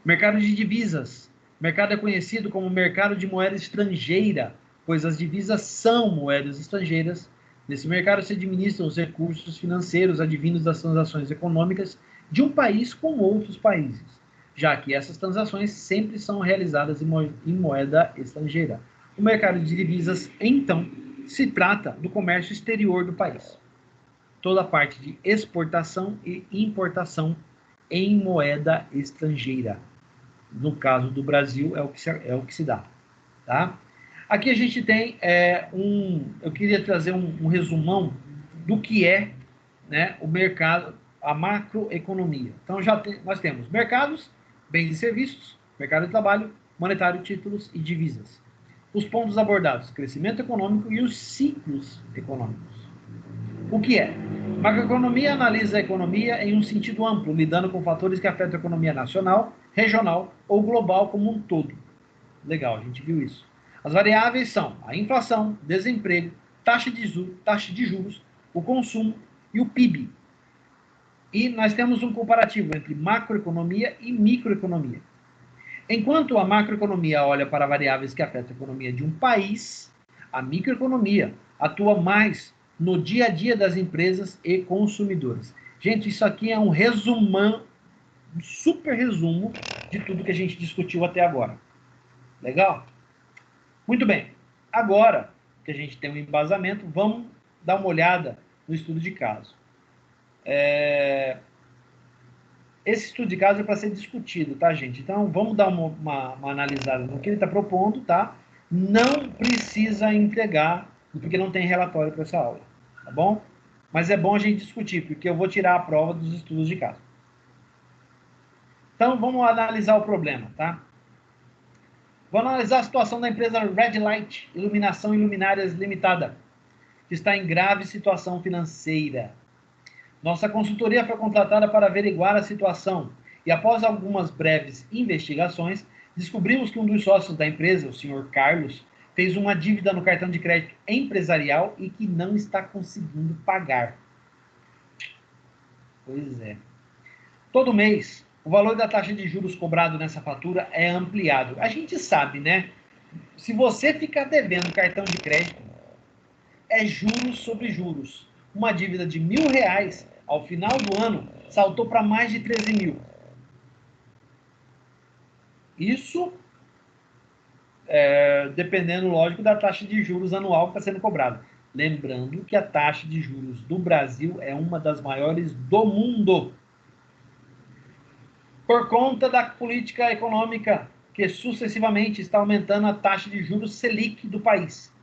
Mercado de divisas. O mercado é conhecido como mercado de moeda estrangeira, pois as divisas são moedas estrangeiras. Nesse mercado se administram os recursos financeiros advindos das transações econômicas de um país com outros países, já que essas transações sempre são realizadas em moeda estrangeira. O mercado de divisas, então, se trata do comércio exterior do país. Toda a parte de exportação e importação em moeda estrangeira. No caso do Brasil, é o que se dá. Tá? Aqui a gente tem eu queria trazer um resumão do que é, né, o mercado, a macroeconomia. Então, nós temos mercados, bens e serviços, mercado de trabalho, monetário, títulos e divisas. Os pontos abordados, crescimento econômico e os ciclos econômicos. O que é? Macroeconomia analisa a economia em um sentido amplo, lidando com fatores que afetam a economia nacional, regional ou global como um todo. Legal, a gente viu isso. As variáveis são a inflação, desemprego, taxa de juros, o consumo e o PIB. E nós temos um comparativo entre macroeconomia e microeconomia. Enquanto a macroeconomia olha para variáveis que afetam a economia de um país, a microeconomia atua mais no dia a dia das empresas e consumidores. Gente, isso aqui é um resumão, um super resumo de tudo que a gente discutiu até agora. Legal? Muito bem. Agora que a gente tem um embasamento, vamos dar uma olhada no estudo de caso. Esse estudo de caso é para ser discutido, tá, gente? Então, vamos dar uma analisada no que ele está propondo, tá? Não precisa entregar, porque não tem relatório para essa aula, tá bom? Mas é bom a gente discutir, porque eu vou tirar a prova dos estudos de caso. Então, vamos analisar o problema, tá? Vou analisar a situação da empresa Red Light Iluminação e Luminárias Limitada, que está em grave situação financeira. Nossa consultoria foi contratada para averiguar a situação E após algumas breves investigações, descobrimos que um dos sócios da empresa, o senhor Carlos, fez uma dívida no cartão de crédito empresarial e que não está conseguindo pagar. Pois é. Todo mês, o valor da taxa de juros cobrado nessa fatura é ampliado. A gente sabe, né? Se você ficar devendo cartão de crédito, é juros sobre juros. Uma dívida de R$ 1.000, ao final do ano, saltou para mais de 13 mil. Isso, dependendo, lógico, da taxa de juros anual que está sendo cobrada. Lembrando que a taxa de juros do Brasil é uma das maiores do mundo. Por conta da política econômica que sucessivamente está aumentando a taxa de juros Selic do país.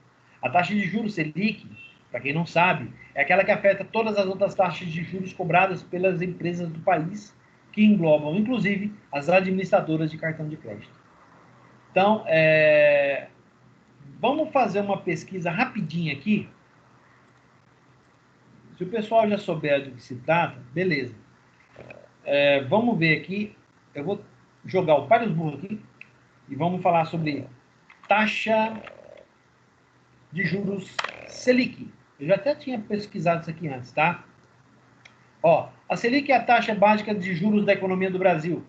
A taxa de juros Selic, para quem não sabe, é aquela que afeta todas as outras taxas de juros cobradas pelas empresas do país, que englobam, inclusive, as administradoras de cartão de crédito. Então, vamos fazer uma pesquisa rapidinha aqui. Se o pessoal já souber do que se trata, beleza. Vamos ver aqui. Eu vou jogar o Pares Burro aqui e vamos falar sobre taxa de juros Selic. Eu já até tinha pesquisado isso aqui antes, tá? Ó, a Selic é a taxa básica de juros da economia do Brasil,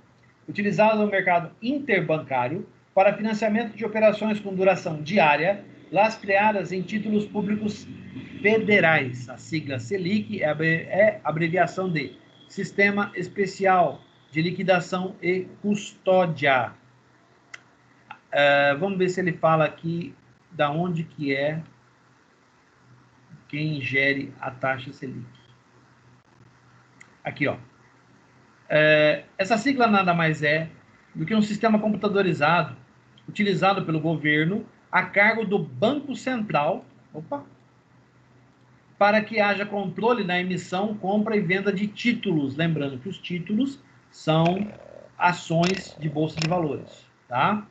utilizada no mercado interbancário para financiamento de operações com duração diária, lastreadas em títulos públicos federais. A sigla Selic é abreviação de Sistema Especial de Liquidação e Custódia. Vamos ver se ele fala aqui da onde que é quem gere a taxa Selic. Aqui, ó. Essa sigla nada mais é do que um sistema computadorizado utilizado pelo governo a cargo do Banco Central, para que haja controle na emissão, compra e venda de títulos. Lembrando que os títulos são ações de bolsa de valores, tá?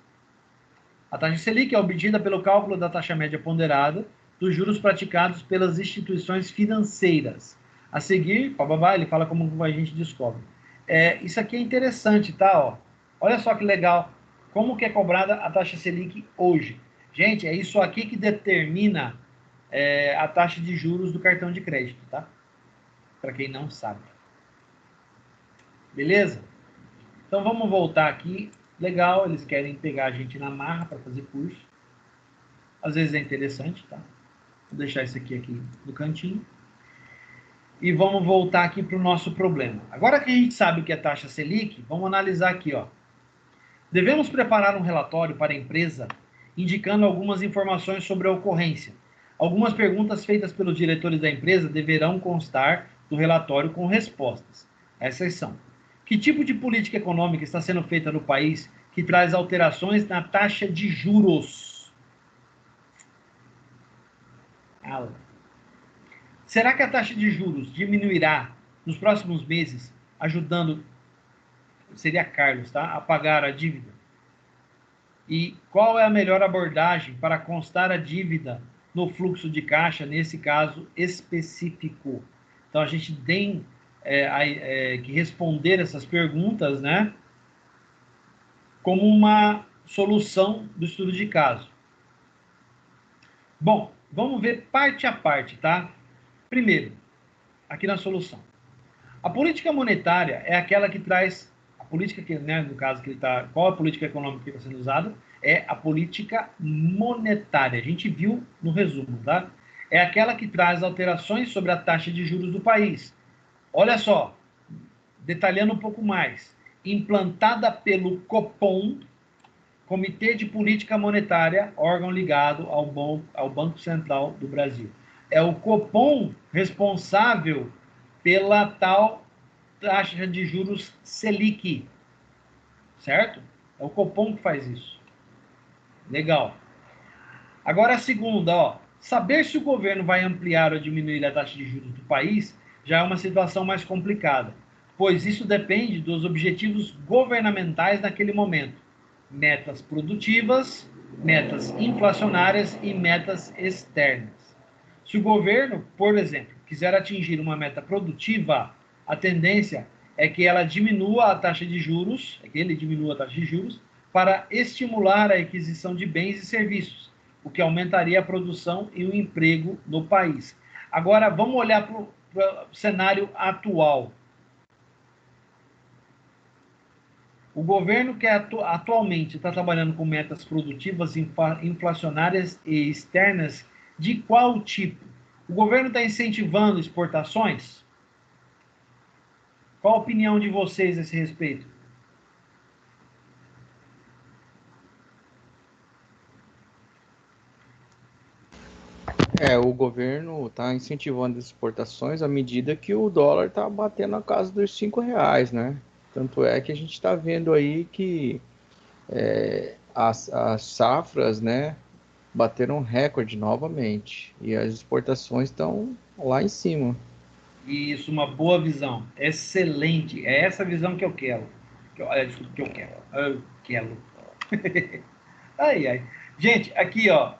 A taxa Selic é obtida pelo cálculo da taxa média ponderada dos juros praticados pelas instituições financeiras. A seguir, ele fala como a gente descobre. Isso aqui é interessante, tá? Ó. Olha só que legal. Como que é cobrada a taxa Selic hoje? Gente, é isso aqui que determina a taxa de juros do cartão de crédito, tá? Para quem não sabe. Beleza? Então vamos voltar aqui. Legal, eles querem pegar a gente na marra para fazer curso. Às vezes é interessante, tá? Vou deixar isso aqui no cantinho. E vamos voltar aqui para o nosso problema. Agora que a gente sabe o que é taxa Selic, vamos analisar aqui, ó. Devemos preparar um relatório para a empresa indicando algumas informações sobre a ocorrência. Algumas perguntas feitas pelos diretores da empresa deverão constar do relatório com respostas. Essas são: que tipo de política econômica está sendo feita no país que traz alterações na taxa de juros? Será que a taxa de juros diminuirá nos próximos meses, ajudando, seria Carlos, tá, a pagar a dívida? E qual é a melhor abordagem para constar a dívida no fluxo de caixa, nesse caso específico? Então, a gente tem que responder essas perguntas, né, como uma solução do estudo de caso. Bom, vamos ver parte a parte, tá? Primeiro, aqui na solução. A política monetária é aquela que traz... A política que, né, no caso que ele está... Qual a política econômica que está sendo usada? É a política monetária. A gente viu no resumo, tá? É aquela que traz alterações sobre a taxa de juros do país. Olha só, detalhando um pouco mais. Implantada pelo Copom, Comitê de Política Monetária, órgão ligado ao Banco Central do Brasil. É o Copom responsável pela tal taxa de juros Selic, certo? É o Copom que faz isso. Legal. Agora a segunda, ó. Saber se o governo vai ampliar ou diminuir a taxa de juros do país já é uma situação mais complicada, pois isso depende dos objetivos governamentais naquele momento. Metas produtivas, metas inflacionárias e metas externas. Se o governo, por exemplo, quiser atingir uma meta produtiva, a tendência é que ela diminua a taxa de juros, é que ele diminua a taxa de juros para estimular a aquisição de bens e serviços, o que aumentaria a produção e o emprego no país. Agora, vamos olhar para o cenário atual. O governo que atualmente está trabalhando com metas produtivas inflacionárias e externas de qual tipo? O governo está incentivando exportações? Qual a opinião de vocês a esse respeito? O governo está incentivando as exportações à medida que o dólar está batendo na casa dos R$ 5, né? Tanto é que a gente está vendo aí que as safras, né, bateram recorde novamente e as exportações estão lá em cima. Isso, uma boa visão. Excelente. É essa visão que eu quero. Desculpa, que eu quero. Eu quero. Ai, ai. Gente, aqui, ó,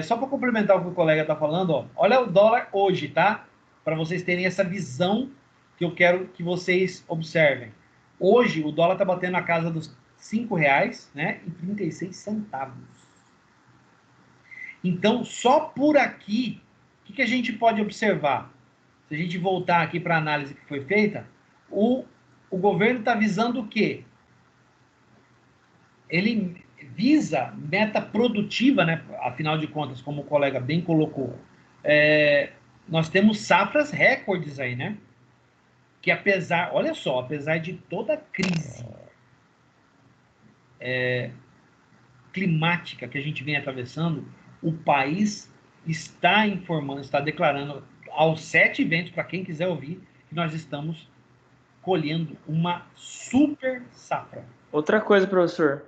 só para complementar o que o colega está falando, ó, olha o dólar hoje, tá? Para vocês terem essa visão que eu quero que vocês observem. Hoje, o dólar está batendo na casa dos R$ 5, né? E 36 centavos. Então, só por aqui, o que a gente pode observar? Se a gente voltar aqui para a análise que foi feita, o governo está visando o quê? Ele visa meta produtiva, né? Afinal de contas, como o colega bem colocou, nós temos safras recordes aí, né? Que apesar, olha só, apesar de toda a crise climática que a gente vem atravessando, o país está informando, está declarando aos 7 ventos, para quem quiser ouvir, que nós estamos colhendo uma super safra. Outra coisa, professor.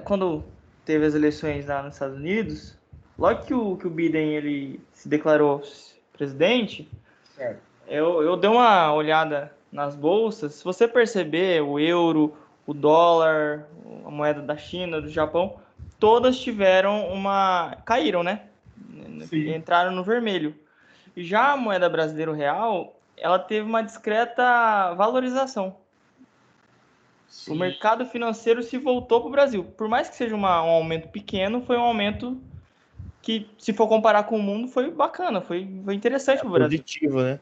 Quando teve as eleições lá nos Estados Unidos, logo que o Biden ele se declarou presidente, Certo. eu dei uma olhada nas bolsas. Se você perceber, o euro, o dólar, a moeda da China, do Japão, todas caíram, né? Sim. Entraram no vermelho. Já a moeda brasileira, o real, ela teve uma discreta valorização. Sim. O mercado financeiro se voltou para o Brasil. Por mais que seja um aumento pequeno, foi um aumento que, se for comparar com o mundo, foi bacana, foi interessante para o Brasil. Positivo, né?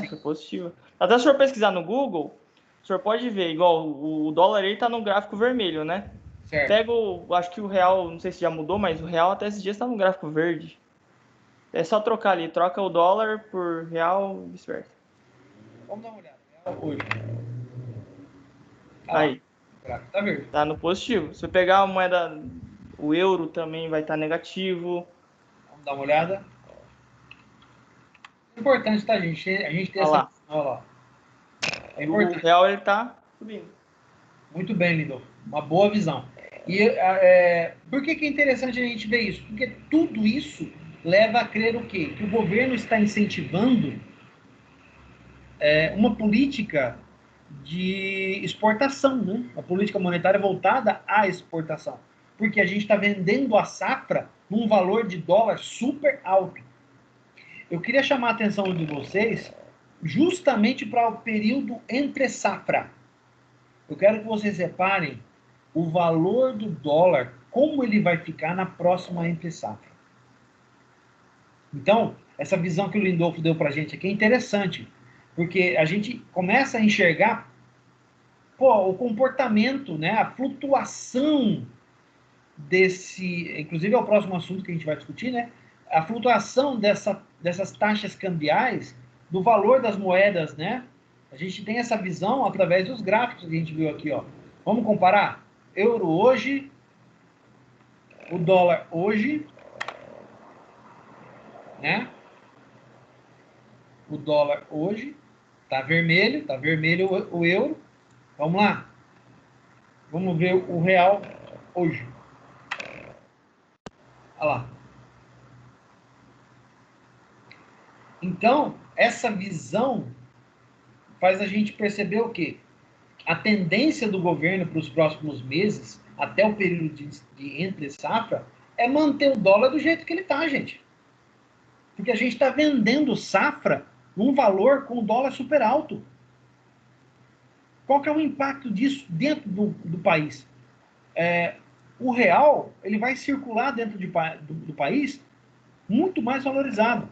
Foi positivo. Até se o senhor pesquisar no Google, o senhor pode ver, igual o dólar aí está no gráfico vermelho, né? Certo. Pega acho que o real, não sei se já mudou, mas o real até esses dias está no gráfico verde. É só trocar ali, troca o dólar por real e vice-versa. Vamos dar uma olhada. Hoje. Aí. Tá verde. Tá no positivo. Se eu pegar a moeda, o euro também vai estar negativo. Vamos dar uma olhada. Importante, tá, gente? A gente tem Olha essa. lá. Olha lá. É O importante. real ele tá subindo. Muito bem, Lindolfo. Uma boa visão. E por que é interessante a gente ver isso? Porque tudo isso leva a crer o quê? Que o governo está incentivando uma política de exportação, né? Uma política monetária voltada à exportação. Porque a gente está vendendo a safra num valor de dólar super alto. Eu queria chamar a atenção de vocês justamente para o período entre safra. Eu quero que vocês reparem o valor do dólar, como ele vai ficar na próxima entre safra. Então, essa visão que o Lindolfo deu para a gente aqui é interessante, porque a gente começa a enxergar o comportamento, né, a flutuação desse, inclusive é o próximo assunto que a gente vai discutir, né, a flutuação dessas taxas cambiais, do valor das moedas, né? A gente tem essa visão através dos gráficos que a gente viu aqui, ó. Vamos comparar? Euro hoje, o dólar hoje, né? O dólar hoje tá vermelho o euro. Vamos lá. Vamos ver o real hoje. Olha lá. Então, essa visão faz a gente perceber o quê? A tendência do governo para os próximos meses, até o período de entre safra, é manter o dólar do jeito que ele está, gente. Porque a gente está vendendo safra num valor com o dólar super alto. Qual que é o impacto disso dentro do país? O real ele vai circular dentro do país muito mais valorizado.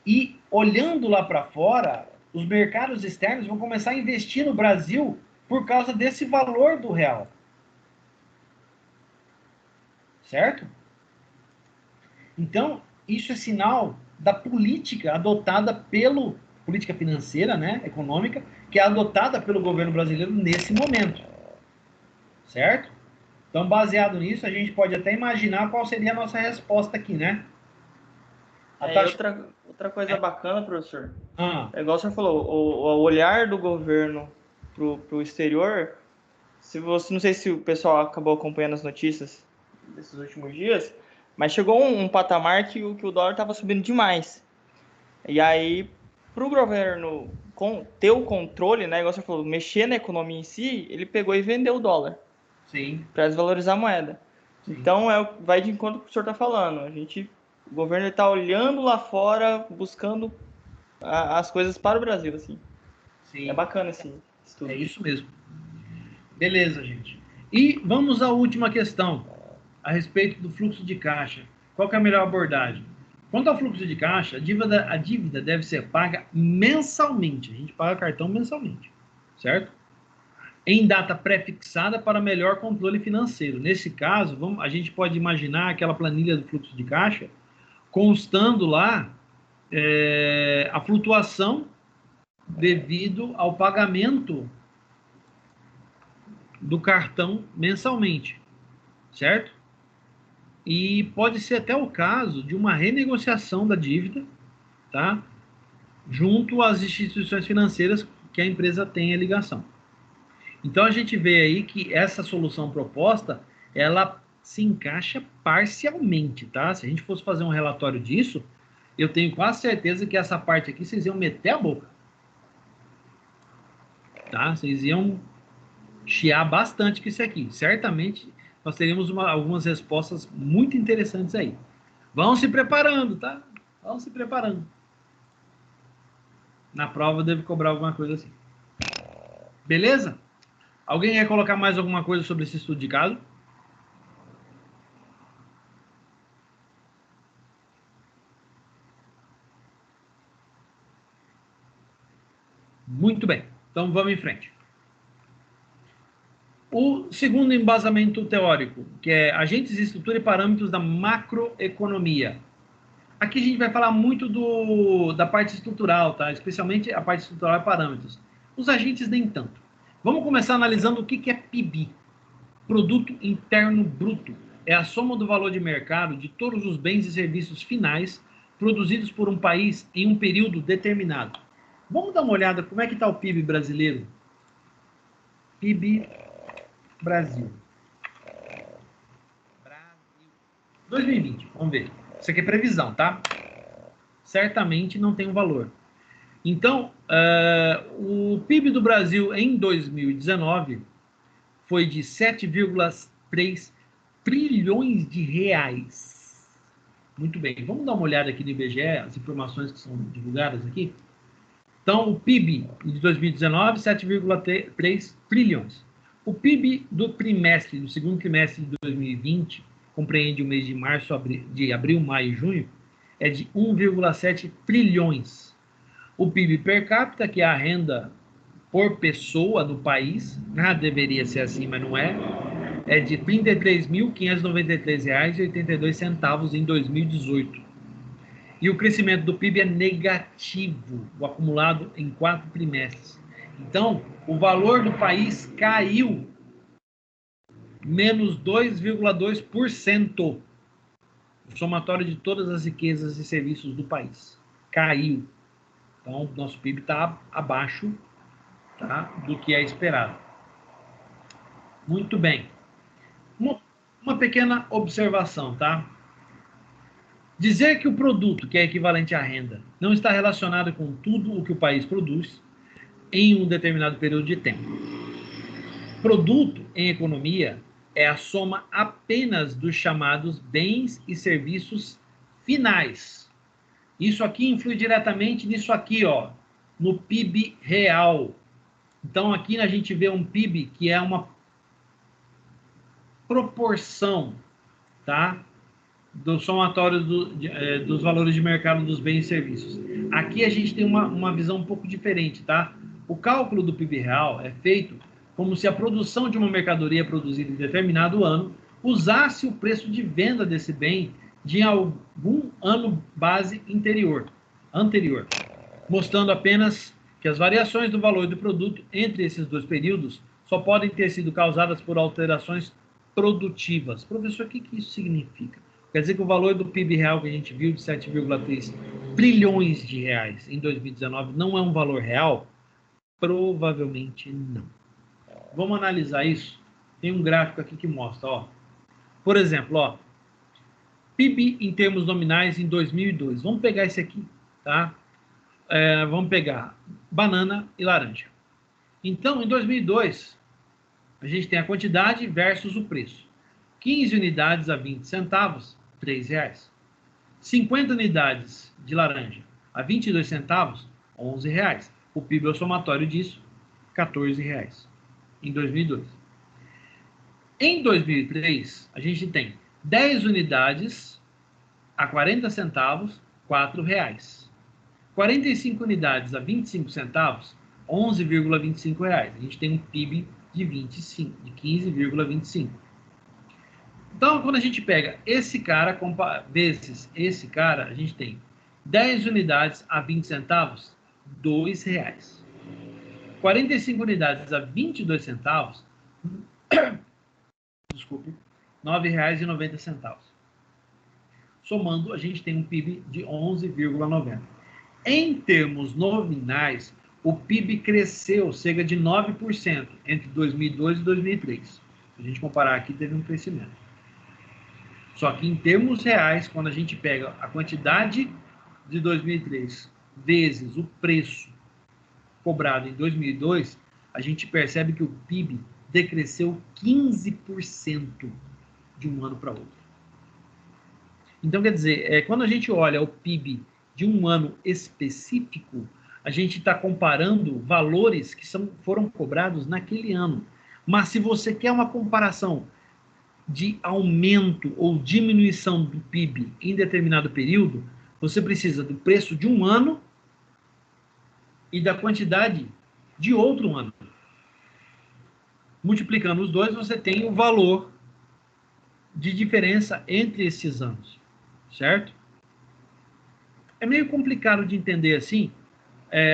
E olhando lá para fora, os mercados externos vão começar a investir no Brasil por causa desse valor do real. Certo? Então, isso é sinal da política adotada política financeira, né, econômica, que é adotada pelo governo brasileiro nesse momento. Certo? Então, baseado nisso, a gente pode até imaginar qual seria a nossa resposta aqui, né? Outra coisa bacana, professor, é igual o senhor falou, o olhar do governo para o exterior, não sei se o pessoal acabou acompanhando as notícias desses últimos dias, mas chegou um patamar que o dólar estava subindo demais. E aí, para o governo ter o controle, né, igual você falou, mexer na economia em si, ele pegou e vendeu o dólar. Sim. Para desvalorizar a moeda. Sim. Então, vai de encontro com o que o senhor está falando. O governo está olhando lá fora, buscando as coisas para o Brasil, assim. Sim. É bacana esse estudo. É isso mesmo. Beleza, gente. E vamos à última questão, a respeito do fluxo de caixa. Qual que é a melhor abordagem? Quanto ao fluxo de caixa, a dívida deve ser paga mensalmente. A gente paga cartão mensalmente, certo? Em data pré-fixada para melhor controle financeiro. Nesse caso, a gente pode imaginar aquela planilha do fluxo de caixa constando lá a flutuação devido ao pagamento do cartão mensalmente, certo? E pode ser até o caso de uma renegociação da dívida, tá? Junto às instituições financeiras que a empresa tem a ligação. Então a gente vê aí que essa solução proposta, ela se encaixa parcialmente, tá? Se a gente fosse fazer um relatório disso, eu tenho quase certeza que essa parte aqui vocês iam meter a boca. Tá? Vocês iam chiar bastante com isso aqui. Certamente nós teríamos algumas respostas muito interessantes aí. Vão se preparando, tá? Vão se preparando. Na prova eu devo cobrar alguma coisa assim. Beleza? Alguém quer colocar mais alguma coisa sobre esse estudo de caso? Muito bem. Então vamos em frente. O segundo embasamento teórico, que é agentes, estrutura e parâmetros da macroeconomia. Aqui a gente vai falar muito da parte estrutural, tá? Especialmente a parte estrutural e parâmetros. Os agentes nem tanto. Vamos começar analisando o que é PIB. Produto Interno Bruto. É a soma do valor de mercado de todos os bens e serviços finais produzidos por um país em um período determinado. Vamos dar uma olhada como é que está o PIB brasileiro. PIB Brasil. 2020, vamos ver. Isso aqui é previsão, tá? Certamente não tem um valor. Então, o PIB do Brasil em 2019 foi de 7,3 trilhões de reais. Muito bem, vamos dar uma olhada aqui no IBGE, as informações que são divulgadas aqui. Então, o PIB de 2019, 7,3 trilhões. O PIB do segundo trimestre de 2020, compreende o mês de abril, maio e junho, é de 1,7 trilhões. O PIB per capita, que é a renda por pessoa no país, deveria ser assim, mas não é de R$ 33.593,82 em 2018. E o crescimento do PIB é negativo, o acumulado em 4 trimestres. Então, o valor do país caiu menos 2,2%. O somatório de todas as riquezas e serviços do país caiu. Então, nosso PIB está abaixo, tá, do que é esperado. Muito bem. Uma pequena observação, tá? Dizer que o produto, que é equivalente à renda, não está relacionado com tudo o que o país produz em um determinado período de tempo. Produto, em economia, é a soma apenas dos chamados bens e serviços finais. Isso aqui influi diretamente nisso aqui, ó, no PIB real. Então, aqui a gente vê um PIB que é uma proporção, tá? Do somatório dos valores de mercado dos bens e serviços. Aqui a gente tem uma visão um pouco diferente, tá? O cálculo do PIB real é feito como se a produção de uma mercadoria produzida em determinado ano usasse o preço de venda desse bem de algum ano base anterior, mostrando apenas que as variações do valor do produto entre esses dois períodos só podem ter sido causadas por alterações produtivas. Professor, o que isso significa? Quer dizer que o valor do PIB real que a gente viu de 7,3 trilhões de reais em 2019 não é um valor real? Provavelmente não. Vamos analisar isso? Tem um gráfico aqui que mostra, ó. Por exemplo, ó, PIB em termos nominais em 2002. Vamos pegar esse aqui, tá? Vamos pegar banana e laranja. Então, em 2002, a gente tem a quantidade versus o preço. 15 unidades a 20 centavos, R$3. 50 unidades de laranja a 22 centavos, R$11. O PIB é o somatório disso, R$14 em 2002. Em 2003, a gente tem 10 unidades a 40 centavos, R$4. 45 unidades a 25 centavos, R$11,25. A gente tem um PIB de 15,25. Então, quando a gente pega esse cara vezes esse cara, a gente tem 10 unidades a 20 centavos, R$2. 45 unidades a 22 centavos, desculpe, R$9,90. Somando, a gente tem um PIB de 11,90. Em termos nominais, o PIB cresceu cerca de 9% entre 2002 e 2003. Se a gente comparar aqui, teve um crescimento. Só que em termos reais, quando a gente pega a quantidade de 2003 vezes o preço cobrado em 2002, a gente percebe que o PIB decresceu 15% de um ano para outro. Então, quer dizer, quando a gente olha o PIB de um ano específico, a gente está comparando valores que foram cobrados naquele ano. Mas se você quer uma comparação de aumento ou diminuição do PIB em determinado período, você precisa do preço de um ano e da quantidade de outro ano. Multiplicando os dois, você tem o valor de diferença entre esses anos, certo? É meio complicado de entender assim,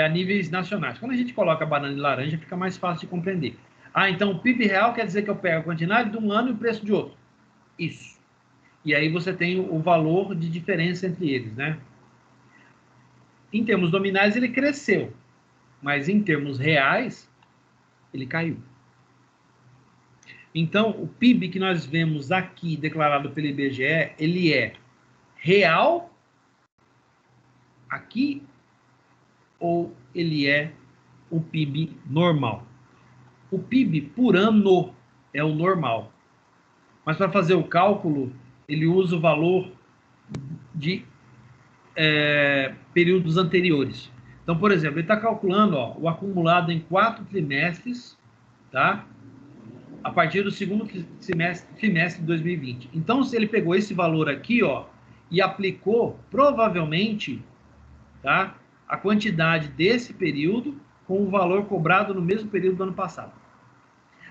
a níveis nacionais. Quando a gente coloca banana e laranja, fica mais fácil de compreender. Então o PIB real quer dizer que eu pego a quantidade de um ano e o preço de outro. Isso. E aí você tem o valor de diferença entre eles, né? Em termos nominais, ele cresceu. Mas em termos reais, ele caiu. Então, o PIB que nós vemos aqui, declarado pelo IBGE, ele é real aqui ou ele é o PIB normal? O PIB por ano é o normal. Mas para fazer o cálculo, ele usa o valor de períodos anteriores. Então, por exemplo, ele está calculando o acumulado em 4 trimestres, tá? A partir do segundo trimestre de 2020. Então, se ele pegou esse valor aqui, e aplicou, provavelmente, tá, a quantidade desse período com o valor cobrado no mesmo período do ano passado.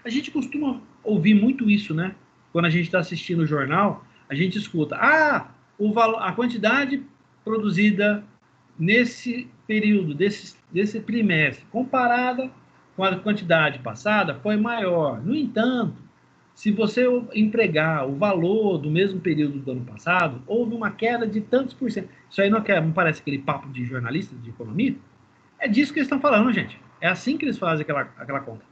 A gente costuma ouvir muito isso, né? Quando a gente está assistindo o jornal, a gente escuta, a quantidade produzida nesse período, desse trimestre, comparada com a quantidade passada, foi maior. No entanto, se você empregar o valor do mesmo período do ano passado, houve uma queda de tantos por cento. Isso aí não parece aquele papo de jornalista de economia? É disso que eles estão falando, gente. É assim que eles fazem aquela conta.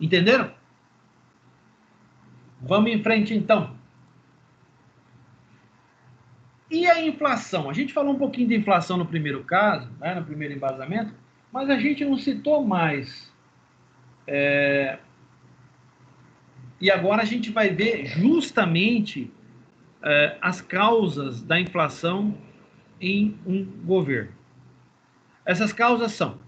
Entenderam? Vamos em frente, então. E a inflação? A gente falou um pouquinho de inflação no primeiro caso, né, no primeiro embasamento, mas a gente não citou mais. E agora a gente vai ver justamente as causas da inflação em um governo. Essas causas são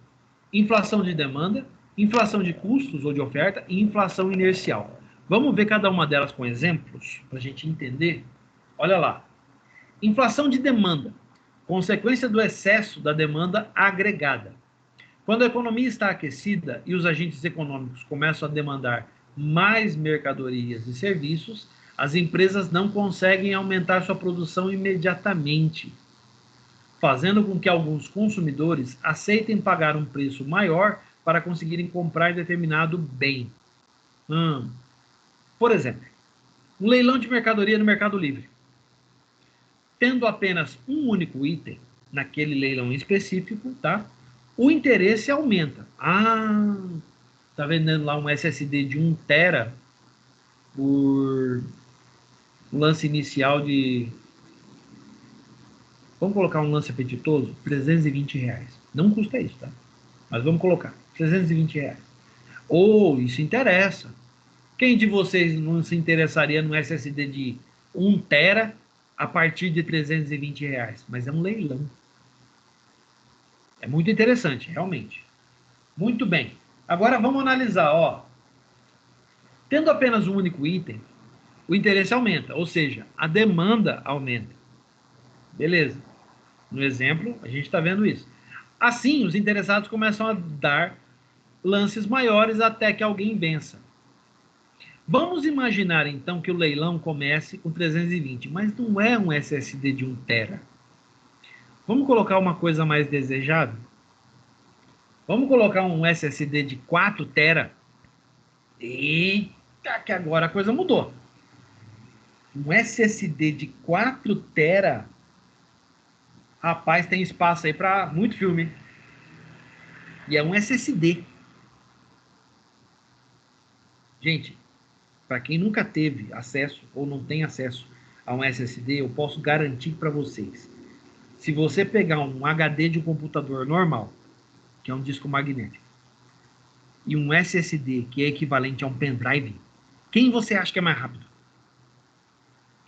inflação de demanda, inflação de custos ou de oferta e inflação inercial. Vamos ver cada uma delas com exemplos para a gente entender? Olha lá. Inflação de demanda, consequência do excesso da demanda agregada. Quando a economia está aquecida e os agentes econômicos começam a demandar mais mercadorias e serviços, as empresas não conseguem aumentar sua produção imediatamente, fazendo com que alguns consumidores aceitem pagar um preço maior para conseguirem comprar determinado bem. Por exemplo, um leilão de mercadoria no Mercado Livre. Tendo apenas um único item naquele leilão específico, tá? O interesse aumenta. Tá vendendo lá um SSD de 1 tera por um lance inicial de... Vamos colocar um lance apetitoso? R$320. Não custa isso, tá? Mas vamos colocar. R$320. Isso interessa. Quem de vocês não se interessaria no SSD de 1 tera a partir de R$320? Mas é um leilão. É muito interessante, realmente. Muito bem. Agora vamos analisar, ó. Tendo apenas um único item, o interesse aumenta, ou seja, a demanda aumenta. Beleza. No exemplo, a gente está vendo isso. Assim, os interessados começam a dar lances maiores até que alguém vença. Vamos imaginar, então, que o leilão comece com 320, mas não é um SSD de 1 tera. Vamos colocar uma coisa mais desejável? Vamos colocar um SSD de 4 tera? Eita, que agora a coisa mudou. Um SSD de 4 tera, rapaz, tem espaço aí para muito filme. E é um SSD. Gente, para quem nunca teve acesso ou não tem acesso a um SSD, eu posso garantir para vocês. Se você pegar um HD de um computador normal, que é um disco magnético, e um SSD, que é equivalente a um pendrive, quem você acha que é mais rápido?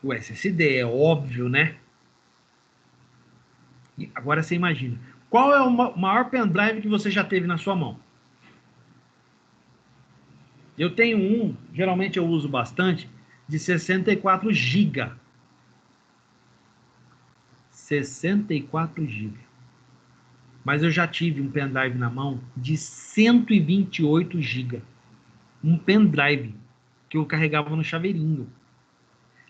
O SSD, é óbvio, né? E agora você imagina. Qual é o maior pendrive que você já teve na sua mão? Eu tenho um, geralmente eu uso bastante, de 64 GB. 64 GB. Mas eu já tive um pendrive na mão de 128 GB. Um pendrive que eu carregava no chaveirinho.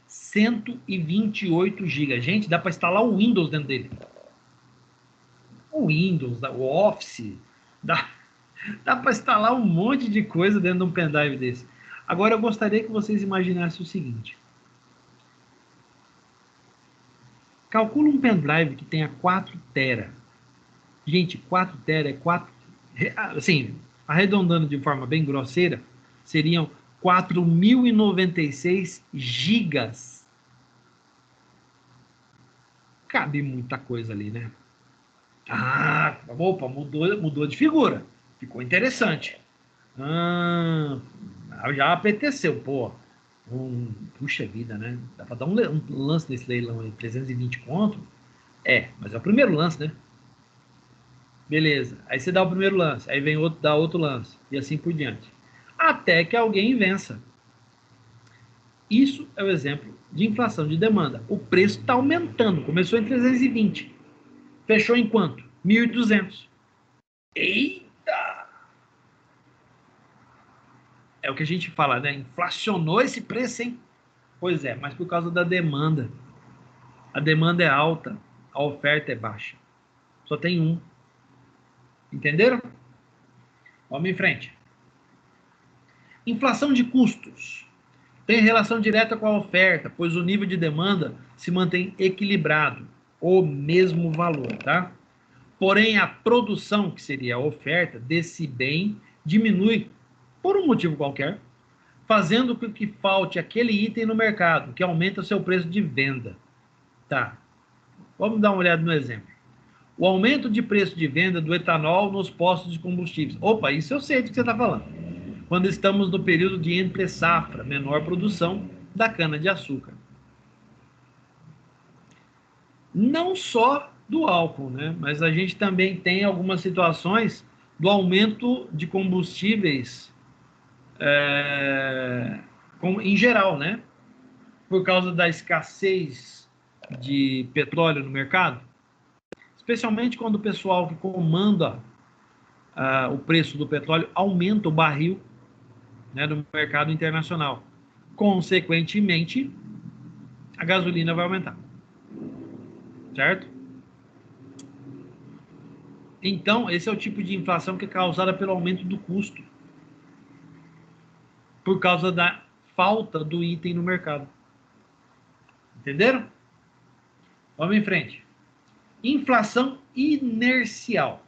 128 GB. Gente, dá para instalar o Windows dentro dele. O Windows, o Office, dá para instalar um monte de coisa dentro de um pendrive desse. Agora eu gostaria que vocês imaginassem o seguinte. Calcula um pendrive que tenha 4 tera. Gente, 4 tera é 4... Assim, arredondando de forma bem grosseira, seriam 4.096 gigas. Cabe muita coisa ali, né? Opa, mudou de figura. Ficou interessante. Já apeteceu, pô. Puxa vida, né? Dá pra dar um lance nesse leilão aí, 320 conto? Mas é o primeiro lance, né? Beleza. Aí você dá o primeiro lance, aí vem outro, dá outro lance, e assim por diante. Até que alguém vença. Isso é o exemplo de inflação de demanda. O preço está aumentando. Começou em 320. Fechou em quanto? 1.200. Eita! É o que a gente fala, né? Inflacionou esse preço, hein? Pois é, mas por causa da demanda. A demanda é alta, a oferta é baixa. Só tem um. Entenderam? Vamos em frente. Inflação de custos. Tem relação direta com a oferta, pois o nível de demanda se mantém equilibrado, o mesmo valor, tá? Porém, a produção, que seria a oferta desse bem, diminui por um motivo qualquer, fazendo com que falte aquele item no mercado, que aumenta o seu preço de venda. Tá. Vamos dar uma olhada no exemplo. O aumento de preço de venda do etanol nos postos de combustíveis. Opa, isso eu sei do que você está falando. Quando estamos no período de entre-safra, menor produção da cana-de-açúcar. Não só do álcool, né? Mas a gente também tem algumas situações do aumento de combustíveis em geral, né? Por causa da escassez de petróleo no mercado, especialmente quando o pessoal que comanda o preço do petróleo aumenta o barril, né, no mercado internacional. Consequentemente, a gasolina vai aumentar. Certo? Então, esse é o tipo de inflação que é causada pelo aumento do custo, por causa da falta do item no mercado. Entenderam? Vamos em frente. Inflação inercial.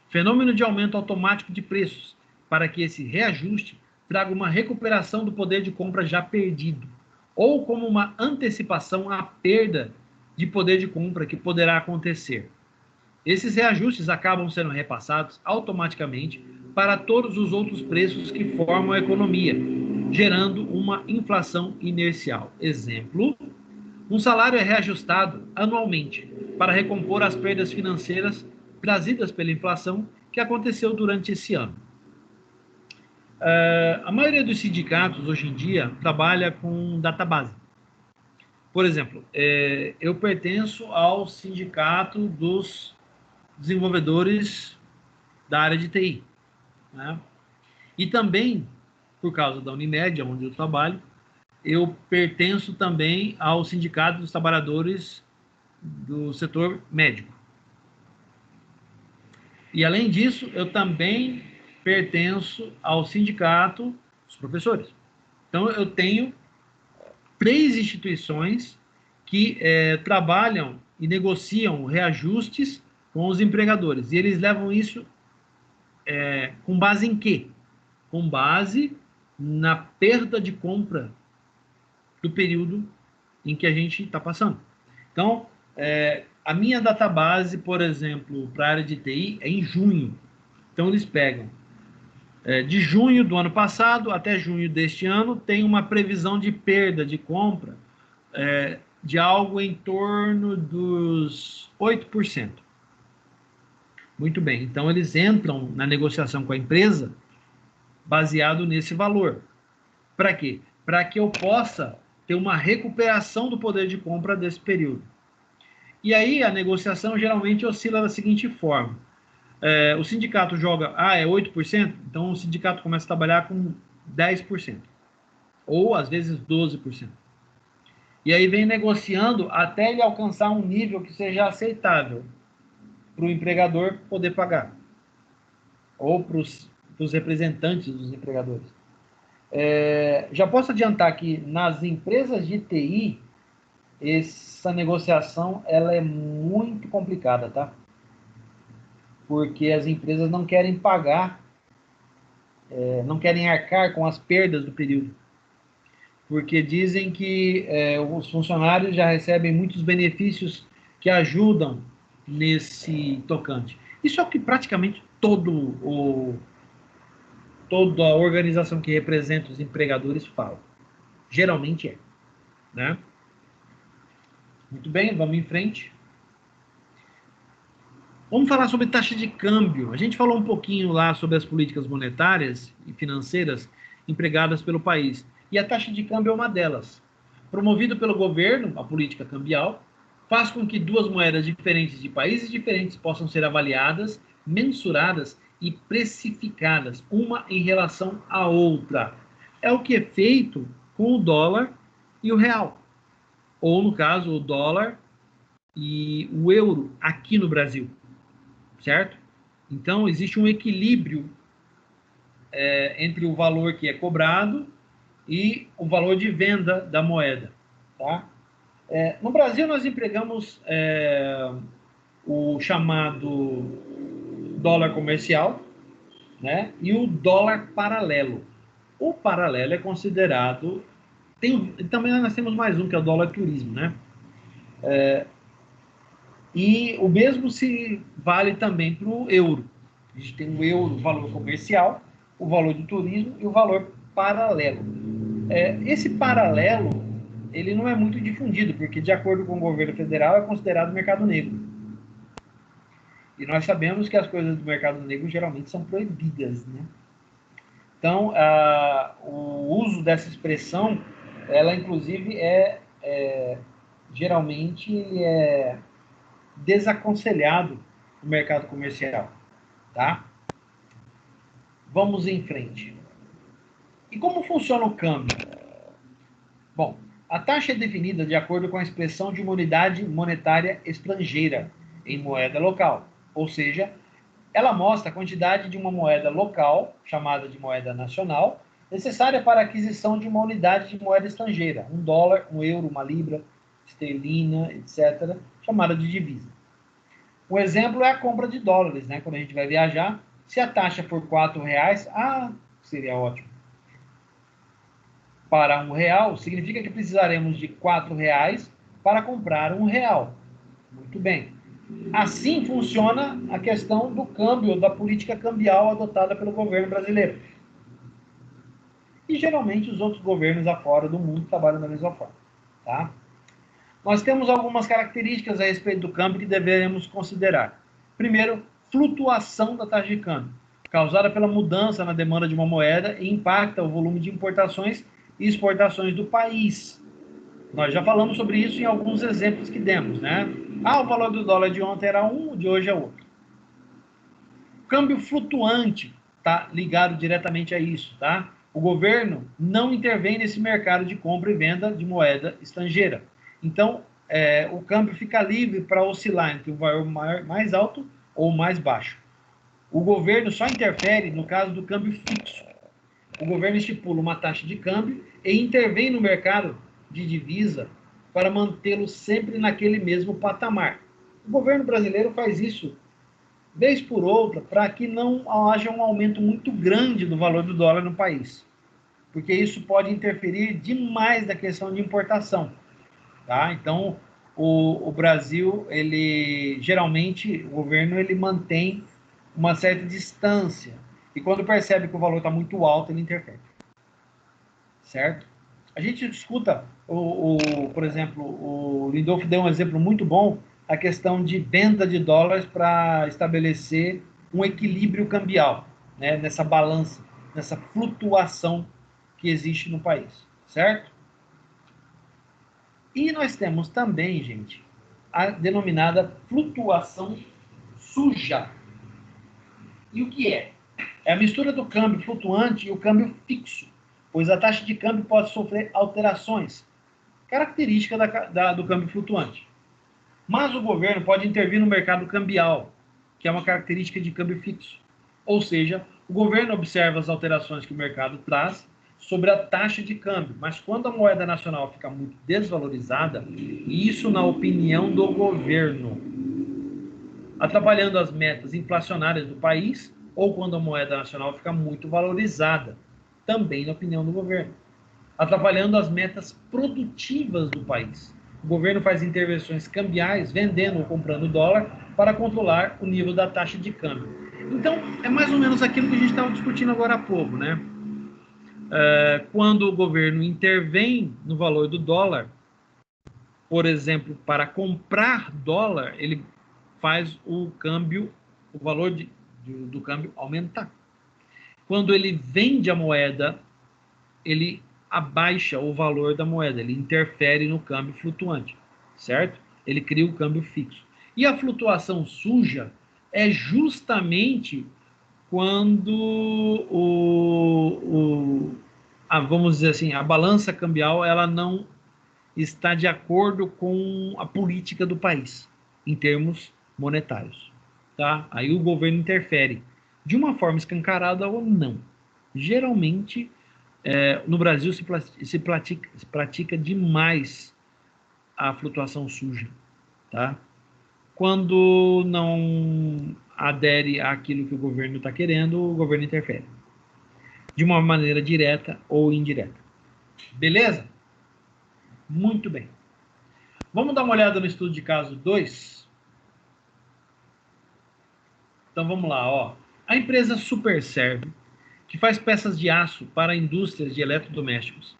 Fenômeno de aumento automático de preços, para que esse reajuste traga uma recuperação do poder de compra já perdido, ou como uma antecipação à perda de poder de compra que poderá acontecer. Esses reajustes acabam sendo repassados automaticamente para todos os outros preços que formam a economia, gerando uma inflação inercial. Exemplo: um salário é reajustado anualmente para recompor as perdas financeiras trazidas pela inflação que aconteceu durante esse ano. A maioria dos sindicatos hoje em dia trabalha com database. Por exemplo, eu pertenço ao sindicato dos desenvolvedores da área de TI, né? E também, por causa da Unimed, onde eu trabalho, eu pertenço também ao sindicato dos trabalhadores do setor médico. E, além disso, eu também pertenço ao sindicato dos professores. Então, eu tenho 3 instituições que trabalham e negociam reajustes com os empregadores. E eles levam isso com base em quê? Com base na perda de compra do período em que a gente está passando. Então, a minha database, por exemplo, para a área de TI, é em junho. Então, eles pegam de junho do ano passado até junho deste ano, tem uma previsão de perda de compra de algo em torno dos 8%. Muito bem, então eles entram na negociação com a empresa baseado nesse valor. Para quê? Para que eu possa ter uma recuperação do poder de compra desse período. E aí a negociação geralmente oscila da seguinte forma: o sindicato joga, é 8%, então o sindicato começa a trabalhar com 10%, ou às vezes 12%. E aí vem negociando até ele alcançar um nível que seja aceitável para o empregador poder pagar, ou para os representantes dos empregadores. Já posso adiantar que nas empresas de TI, essa negociação ela é muito complicada, tá? Porque as empresas não querem pagar, não querem arcar com as perdas do período. Porque dizem que os funcionários já recebem muitos benefícios que ajudam nesse tocante. Isso é o que praticamente toda a organização que representa os empregadores fala. Geralmente né? Muito bem, vamos em frente. Vamos falar sobre taxa de câmbio. A gente falou um pouquinho lá sobre as políticas monetárias e financeiras empregadas pelo país. E a taxa de câmbio é uma delas. Promovido pelo governo, a política cambial faz com que 2 moedas diferentes de países diferentes possam ser avaliadas, mensuradas e precificadas, uma em relação à outra. É o que é feito com o dólar e o real. Ou, no caso, o dólar e o euro aqui no Brasil. Certo? Então, existe um equilíbrio entre o valor que é cobrado e o valor de venda da moeda. Tá? No Brasil, nós empregamos o chamado dólar comercial, né? E o dólar paralelo. O paralelo é considerado... também nós temos mais um, que é o dólar turismo, né? E o mesmo se vale também para o euro. A gente tem o euro, o valor comercial, o valor do turismo e o valor paralelo. Esse paralelo, ele não é muito difundido, porque, de acordo com o governo federal, é considerado mercado negro. E nós sabemos que as coisas do mercado negro geralmente são proibidas, né? Então, o uso dessa expressão, ela inclusive geralmente ele é desaconselhado no mercado comercial, tá? Vamos em frente. E como funciona o câmbio? Bom, a taxa é definida de acordo com a expressão de uma unidade monetária estrangeira em moeda local, ou seja, ela mostra a quantidade de uma moeda local, chamada de moeda nacional, necessária para a aquisição de uma unidade de moeda estrangeira, um dólar, um euro, uma libra, esterlina, etc., chamada de divisa. Um exemplo é a compra de dólares, né? Quando a gente vai viajar, se a taxa for R$ 4, seria ótimo. Para R$ 1, significa que precisaremos de R$ 4 para comprar R$ 1. Muito bem. Assim funciona a questão do câmbio, da política cambial adotada pelo governo brasileiro. E geralmente os outros governos afora do mundo trabalham da mesma forma. Tá? Nós temos algumas características a respeito do câmbio que devemos considerar. Primeiro, flutuação da taxa de câmbio, causada pela mudança na demanda de uma moeda e impacta o volume de importações e exportações do país. Nós já falamos sobre isso em alguns exemplos que demos, né? O valor do dólar de ontem era um, de hoje é outro. Câmbio flutuante está ligado diretamente a isso, tá? O governo não intervém nesse mercado de compra e venda de moeda estrangeira. Então, o câmbio fica livre para oscilar entre o valor mais alto ou mais baixo. O governo só interfere no caso do câmbio fixo. O governo estipula uma taxa de câmbio e intervém no mercado de divisa para mantê-lo sempre naquele mesmo patamar. O governo brasileiro faz isso vez por outra para que não haja um aumento muito grande do valor do dólar no país, porque isso pode interferir demais na questão de importação, tá? Então, o Brasil, geralmente, o governo mantém uma certa distância e quando percebe que o valor está muito alto, ele interfere, certo? A gente escuta, por exemplo, o Lindolfo deu um exemplo muito bom, a questão de venda de dólares para estabelecer um equilíbrio cambial, né, nessa balança, nessa flutuação que existe no país, certo? E nós temos também, gente, a denominada flutuação suja. E o que é? É a mistura do câmbio flutuante e o câmbio fixo, pois a taxa de câmbio pode sofrer alterações, característica do câmbio flutuante. Mas o governo pode intervir no mercado cambial, que é uma característica de câmbio fixo. Ou seja, o governo observa as alterações que o mercado traz sobre a taxa de câmbio, mas quando a moeda nacional fica muito desvalorizada, isso na opinião do governo, atrapalhando as metas inflacionárias do país, ou quando a moeda nacional fica muito valorizada, também na opinião do governo, atrapalhando as metas produtivas do país. O governo faz intervenções cambiais, vendendo ou comprando dólar, para controlar o nível da taxa de câmbio. Então, é mais ou menos aquilo que a gente estava discutindo agora há pouco, né? Quando o governo intervém no valor do dólar, por exemplo, para comprar dólar, ele faz o valor do câmbio aumentar. Quando ele vende a moeda, ele abaixa o valor da moeda, ele interfere no câmbio flutuante, certo? Ele cria o câmbio fixo. E a flutuação suja é justamente quando vamos dizer assim, a balança cambial ela não está de acordo com a política do país, em termos monetários, tá? Aí o governo interfere, de uma forma escancarada ou não. Geralmente, no Brasil se pratica demais a flutuação suja, tá? Quando não adere àquilo que o governo está querendo, o governo interfere, de uma maneira direta ou indireta. Beleza? Muito bem. Vamos dar uma olhada no estudo de caso 2? Então vamos lá, ó. A empresa Superserve, que faz peças de aço para indústrias de eletrodomésticos,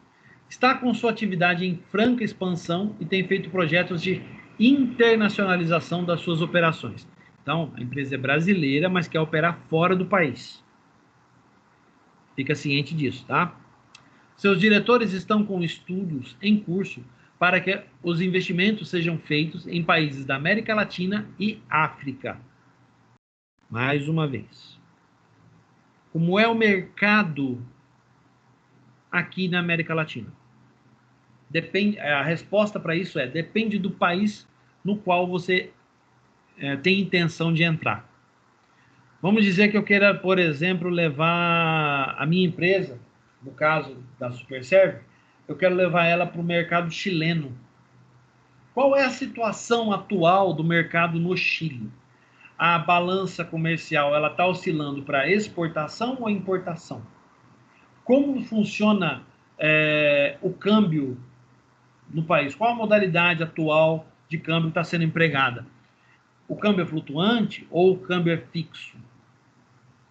está com sua atividade em franca expansão e tem feito projetos de internacionalização das suas operações. Então, a empresa é brasileira, mas quer operar fora do país. Fica ciente disso, tá? Seus diretores estão com estudos em curso para que os investimentos sejam feitos em países da América Latina e África. Mais uma vez. Como é o mercado aqui na América Latina? Depende, a resposta para isso depende do país no qual você tem intenção de entrar. Vamos dizer que eu queira, por exemplo, levar a minha empresa, no caso da Superserve, eu quero levar ela para o mercado chileno. Qual é a situação atual do mercado no Chile? A balança comercial, ela está oscilando para exportação ou importação? Como funciona o câmbio no país? Qual a modalidade atual de câmbio está sendo empregada? O câmbio é flutuante ou o câmbio é fixo?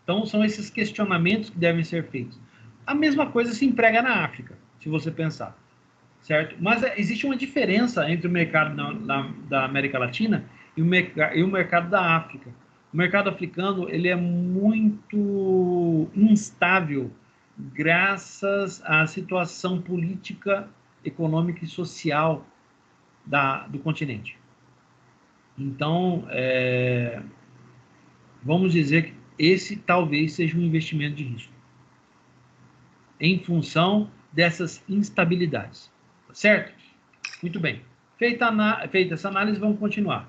Então, são esses questionamentos que devem ser feitos. A mesma coisa se emprega na África, se você pensar, certo? Mas existe uma diferença entre o mercado da América Latina e o mercado da África. O mercado africano, ele é muito instável graças à situação política, econômica e social do continente. Então, vamos dizer que esse talvez seja um investimento de risco, em função dessas instabilidades. Certo? Muito bem. Feita essa análise, vamos continuar.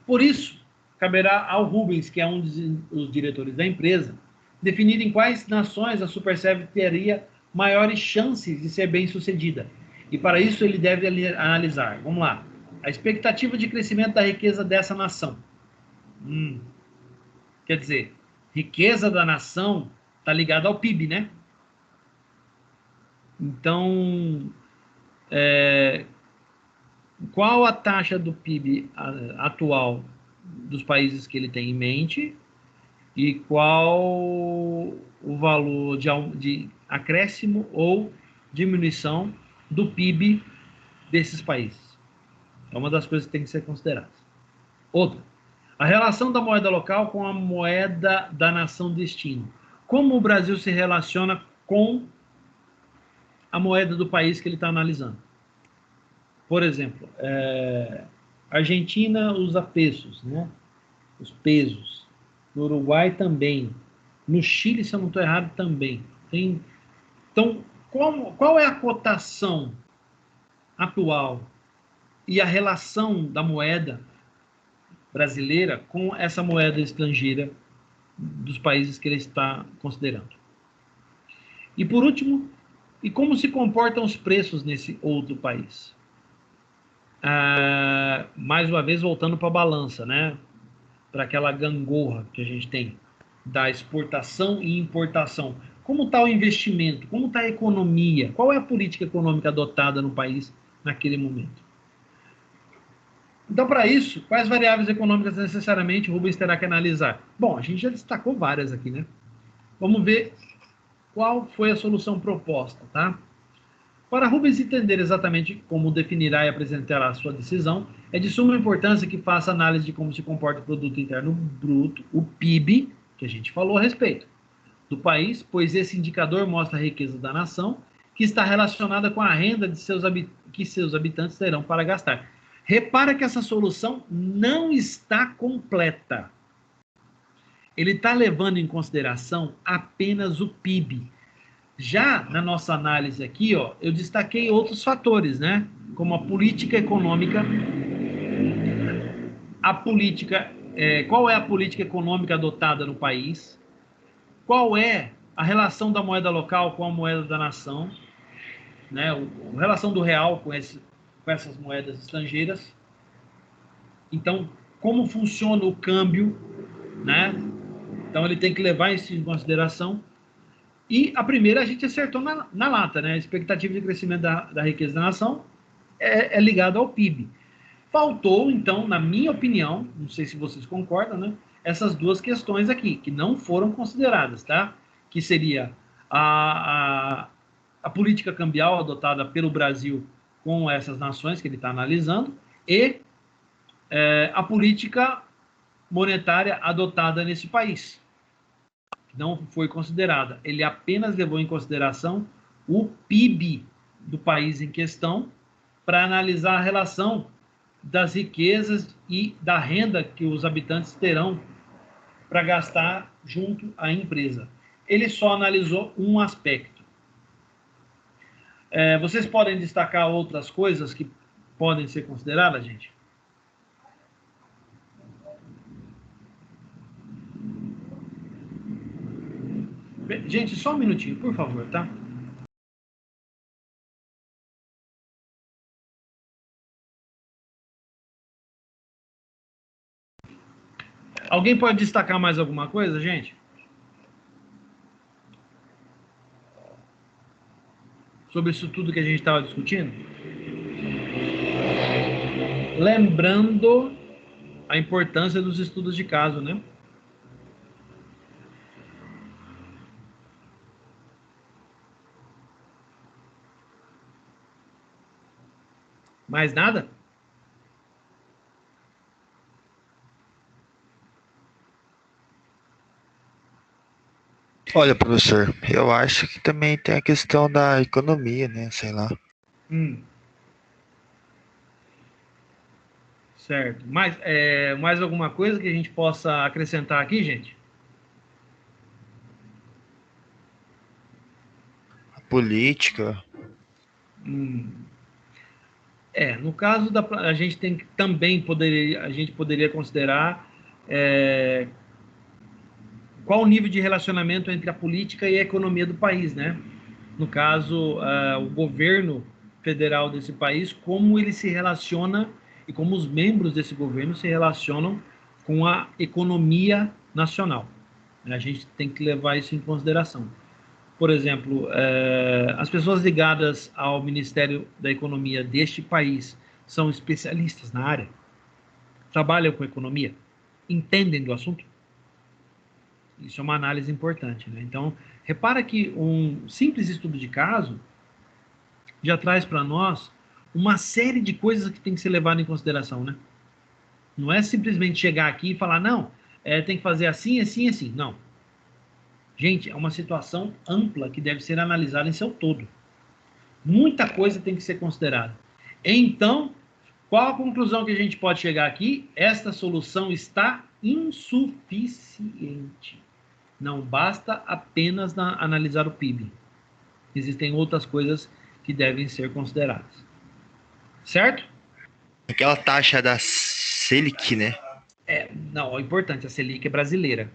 Por isso, caberá ao Rubens, que é um dos diretores da empresa, definir em quais nações a Superserve teria maiores chances de ser bem-sucedida. E para isso ele deve analisar, vamos lá, a expectativa de crescimento da riqueza dessa nação. Quer dizer, riqueza da nação está ligada ao PIB, né? Então, qual a taxa do PIB atual dos países que ele tem em mente e qual o valor de acréscimo ou diminuição do PIB desses países? É uma das coisas que tem que ser consideradas. Outra, a relação da moeda local com a moeda da nação destino. Como o Brasil se relaciona com a moeda do país que ele está analisando? Por exemplo, Argentina usa pesos, né? Os pesos. No Uruguai também. No Chile, se eu não estou errado, também. Então, qual é a cotação atual e a relação da moeda brasileira com essa moeda estrangeira dos países que ele está considerando? E por último, e como se comportam os preços nesse outro país? Mais uma vez, voltando para a balança, né? Para aquela gangorra que a gente tem da exportação e importação. Como está o investimento? Como está a economia? Qual é a política econômica adotada no país naquele momento? Então, para isso, quais variáveis econômicas necessariamente o Rubens terá que analisar? Bom, a gente já destacou várias aqui, né? Vamos ver qual foi a solução proposta, tá? Para Rubens entender exatamente como definirá e apresentará a sua decisão, é de suma importância que faça análise de como se comporta o Produto Interno Bruto, o PIB, que a gente falou a respeito, do país, pois esse indicador mostra a riqueza da nação, que está relacionada com a renda que seus habitantes terão para gastar. Repara que essa solução não está completa. Ele está levando em consideração apenas o PIB. Já na nossa análise aqui, eu destaquei outros fatores, né? Como a política econômica, qual é a política econômica adotada no país, qual é a relação da moeda local com a moeda da nação, né? A relação do real com essas moedas estrangeiras. Então, como funciona o câmbio, né? Então, ele tem que levar isso em consideração. E a primeira a gente acertou na lata, né? A expectativa de crescimento da riqueza da nação é ligada ao PIB. Faltou, então, na minha opinião, não sei se vocês concordam, né? Essas duas questões aqui, que não foram consideradas, tá? Que seria a política cambial adotada pelo Brasil com essas nações que ele está analisando e a política monetária adotada nesse país. Não foi considerada. Ele apenas levou em consideração o PIB do país em questão para analisar a relação das riquezas e da renda que os habitantes terão para gastar junto à empresa. Ele só analisou um aspecto. Vocês podem destacar outras coisas que podem ser consideradas, gente? Gente, só um minutinho, por favor, tá? Alguém pode destacar mais alguma coisa, gente? Sobre isso tudo que a gente estava discutindo? Lembrando a importância dos estudos de caso, né? Mais nada? Olha, professor, eu acho que também tem a questão da economia, né? Sei lá. Certo. Mais alguma coisa que a gente possa acrescentar aqui, gente? A política. No caso a gente tem que também a gente poderia considerar qual o nível de relacionamento entre a política e a economia do país, né? No caso, o governo federal desse país, como ele se relaciona e como os membros desse governo se relacionam com a economia nacional. A gente tem que levar isso em consideração. Por exemplo, as pessoas ligadas ao Ministério da Economia deste país são especialistas na área, trabalham com economia, entendem do assunto. Isso é uma análise importante, né? Então, repara que um simples estudo de caso já traz para nós uma série de coisas que tem que ser levado em consideração, né? Não é simplesmente chegar aqui e falar, não, tem que fazer assim, assim, assim. Não. Gente, é uma situação ampla que deve ser analisada em seu todo. Muita coisa tem que ser considerada. Então, qual a conclusão que a gente pode chegar aqui? Esta solução está insuficiente. Não basta apenas analisar o PIB. Existem outras coisas que devem ser consideradas. Certo? Aquela taxa da Selic, né? Não, é importante, a Selic é brasileira.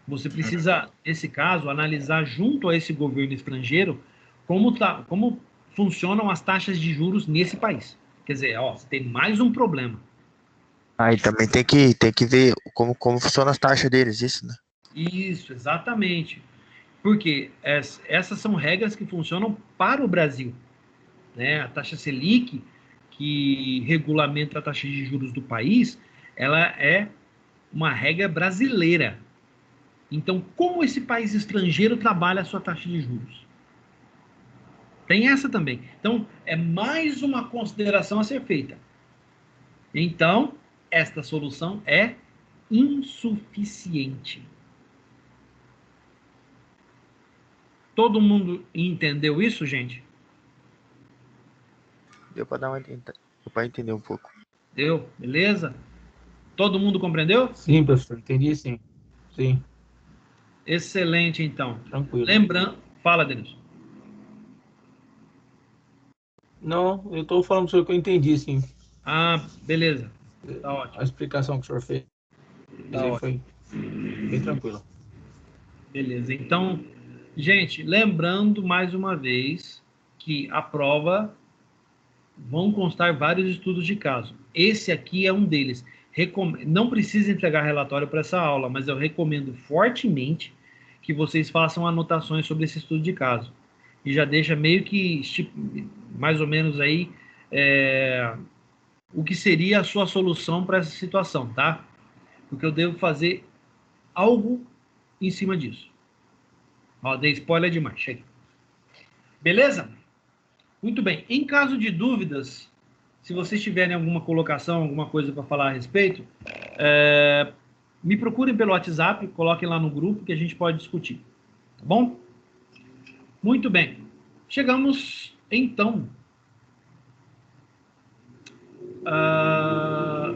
Você precisa, nesse caso, analisar junto a esse governo estrangeiro como funcionam as taxas de juros nesse país. Quer dizer, você tem mais um problema. Aí também tem que ver como funcionam as taxas deles, isso, né? Isso, exatamente. Porque essas são regras que funcionam para o Brasil, né? A taxa Selic, que regulamenta a taxa de juros do país, ela é uma regra brasileira. Então, como esse país estrangeiro trabalha a sua taxa de juros? Tem essa também. Então, é mais uma consideração a ser feita. Então, esta solução é insuficiente. Todo mundo entendeu isso, gente? Deu para entender um pouco. Deu? Beleza? Todo mundo compreendeu? Sim, professor, entendi sim. Sim, Excelente, então. tranquilo. Lembrando... Fala, Denilson. Não, eu estou falando para o senhor que eu entendi, sim. Beleza. Tá ótimo. A explicação que o senhor fez Tá aí ótimo. foi bem tranquila. Beleza. Então, gente, lembrando mais uma vez que a prova vão constar vários estudos de caso. Esse aqui é um deles. Não precisa entregar relatório para essa aula, mas eu recomendo fortemente que vocês façam anotações sobre esse estudo de caso. E já deixa meio que, mais ou menos aí, o que seria a sua solução para essa situação, tá? Porque eu devo fazer algo em cima disso. Dei spoiler demais, chega. Beleza? Muito bem. Em caso de dúvidas, se vocês tiverem alguma colocação, alguma coisa para falar a respeito, Me procurem pelo WhatsApp, coloquem lá no grupo que a gente pode discutir. Tá bom? Muito bem. Chegamos, então,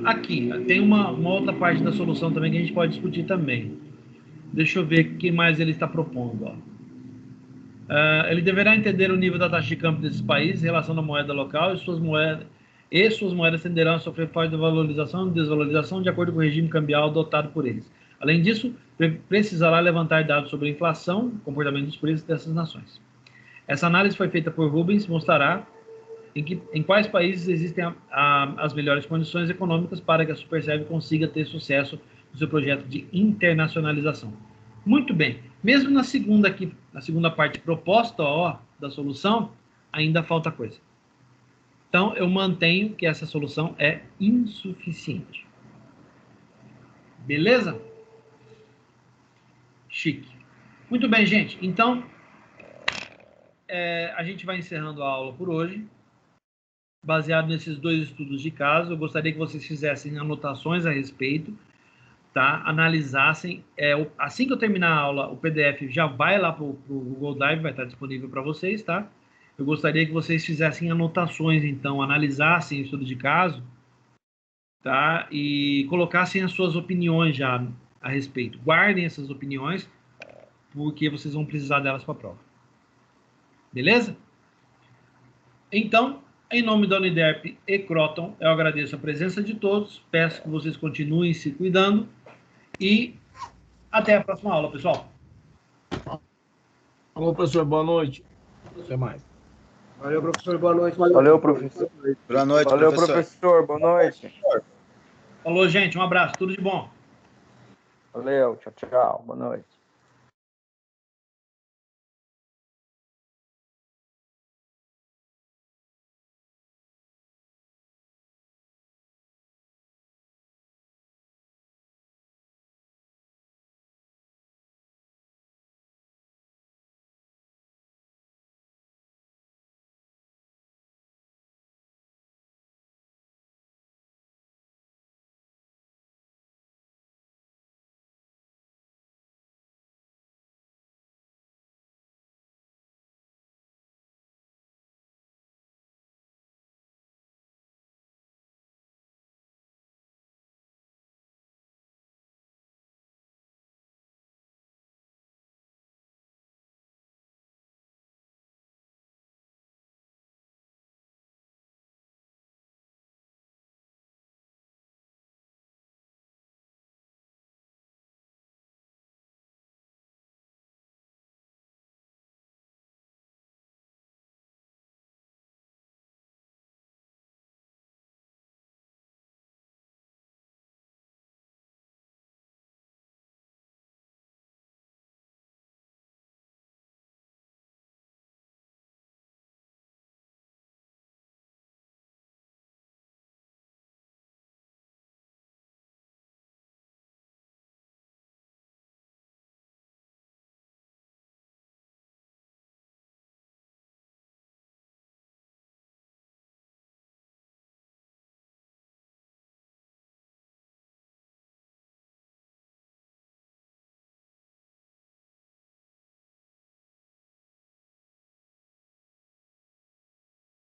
aqui. Tem uma outra parte da solução também que a gente pode discutir também. Deixa eu ver o que mais ele está propondo. Ó. Ele deverá entender o nível da taxa de câmbio desses países em relação à moeda local e suas moedas tenderão a sofrer forte valorização e desvalorização de acordo com o regime cambial adotado por eles. Além disso, precisará levantar dados sobre a inflação, comportamento dos preços dessas nações. Essa análise foi feita por Rubens e mostrará em quais países existem as melhores condições econômicas para que a Superserve consiga ter sucesso no seu projeto de internacionalização. Muito bem. Mesmo na segunda parte proposta da solução, ainda falta coisa. Então, eu mantenho que essa solução é insuficiente. Beleza? Chique. Muito bem, gente. Então, a gente vai encerrando a aula por hoje. Baseado nesses 2 estudos de caso, eu gostaria que vocês fizessem anotações a respeito, tá? Analisassem. Assim que eu terminar a aula, o PDF já vai lá para o Google Drive, vai estar disponível para vocês, tá? Eu gostaria que vocês fizessem anotações, então, analisassem o estudo de caso, tá? E colocassem as suas opiniões já a respeito. Guardem essas opiniões, porque vocês vão precisar delas para a prova. Beleza? Então, em nome da Uniderp e Croton, eu agradeço a presença de todos, peço que vocês continuem se cuidando e até a próxima aula, pessoal. Alô, professor, boa noite. Até mais. Valeu, professor, boa noite. Valeu, professor. Boa noite, Valeu, professor. boa noite. Falou, gente, um abraço, tudo de bom. Valeu, tchau, tchau, boa noite.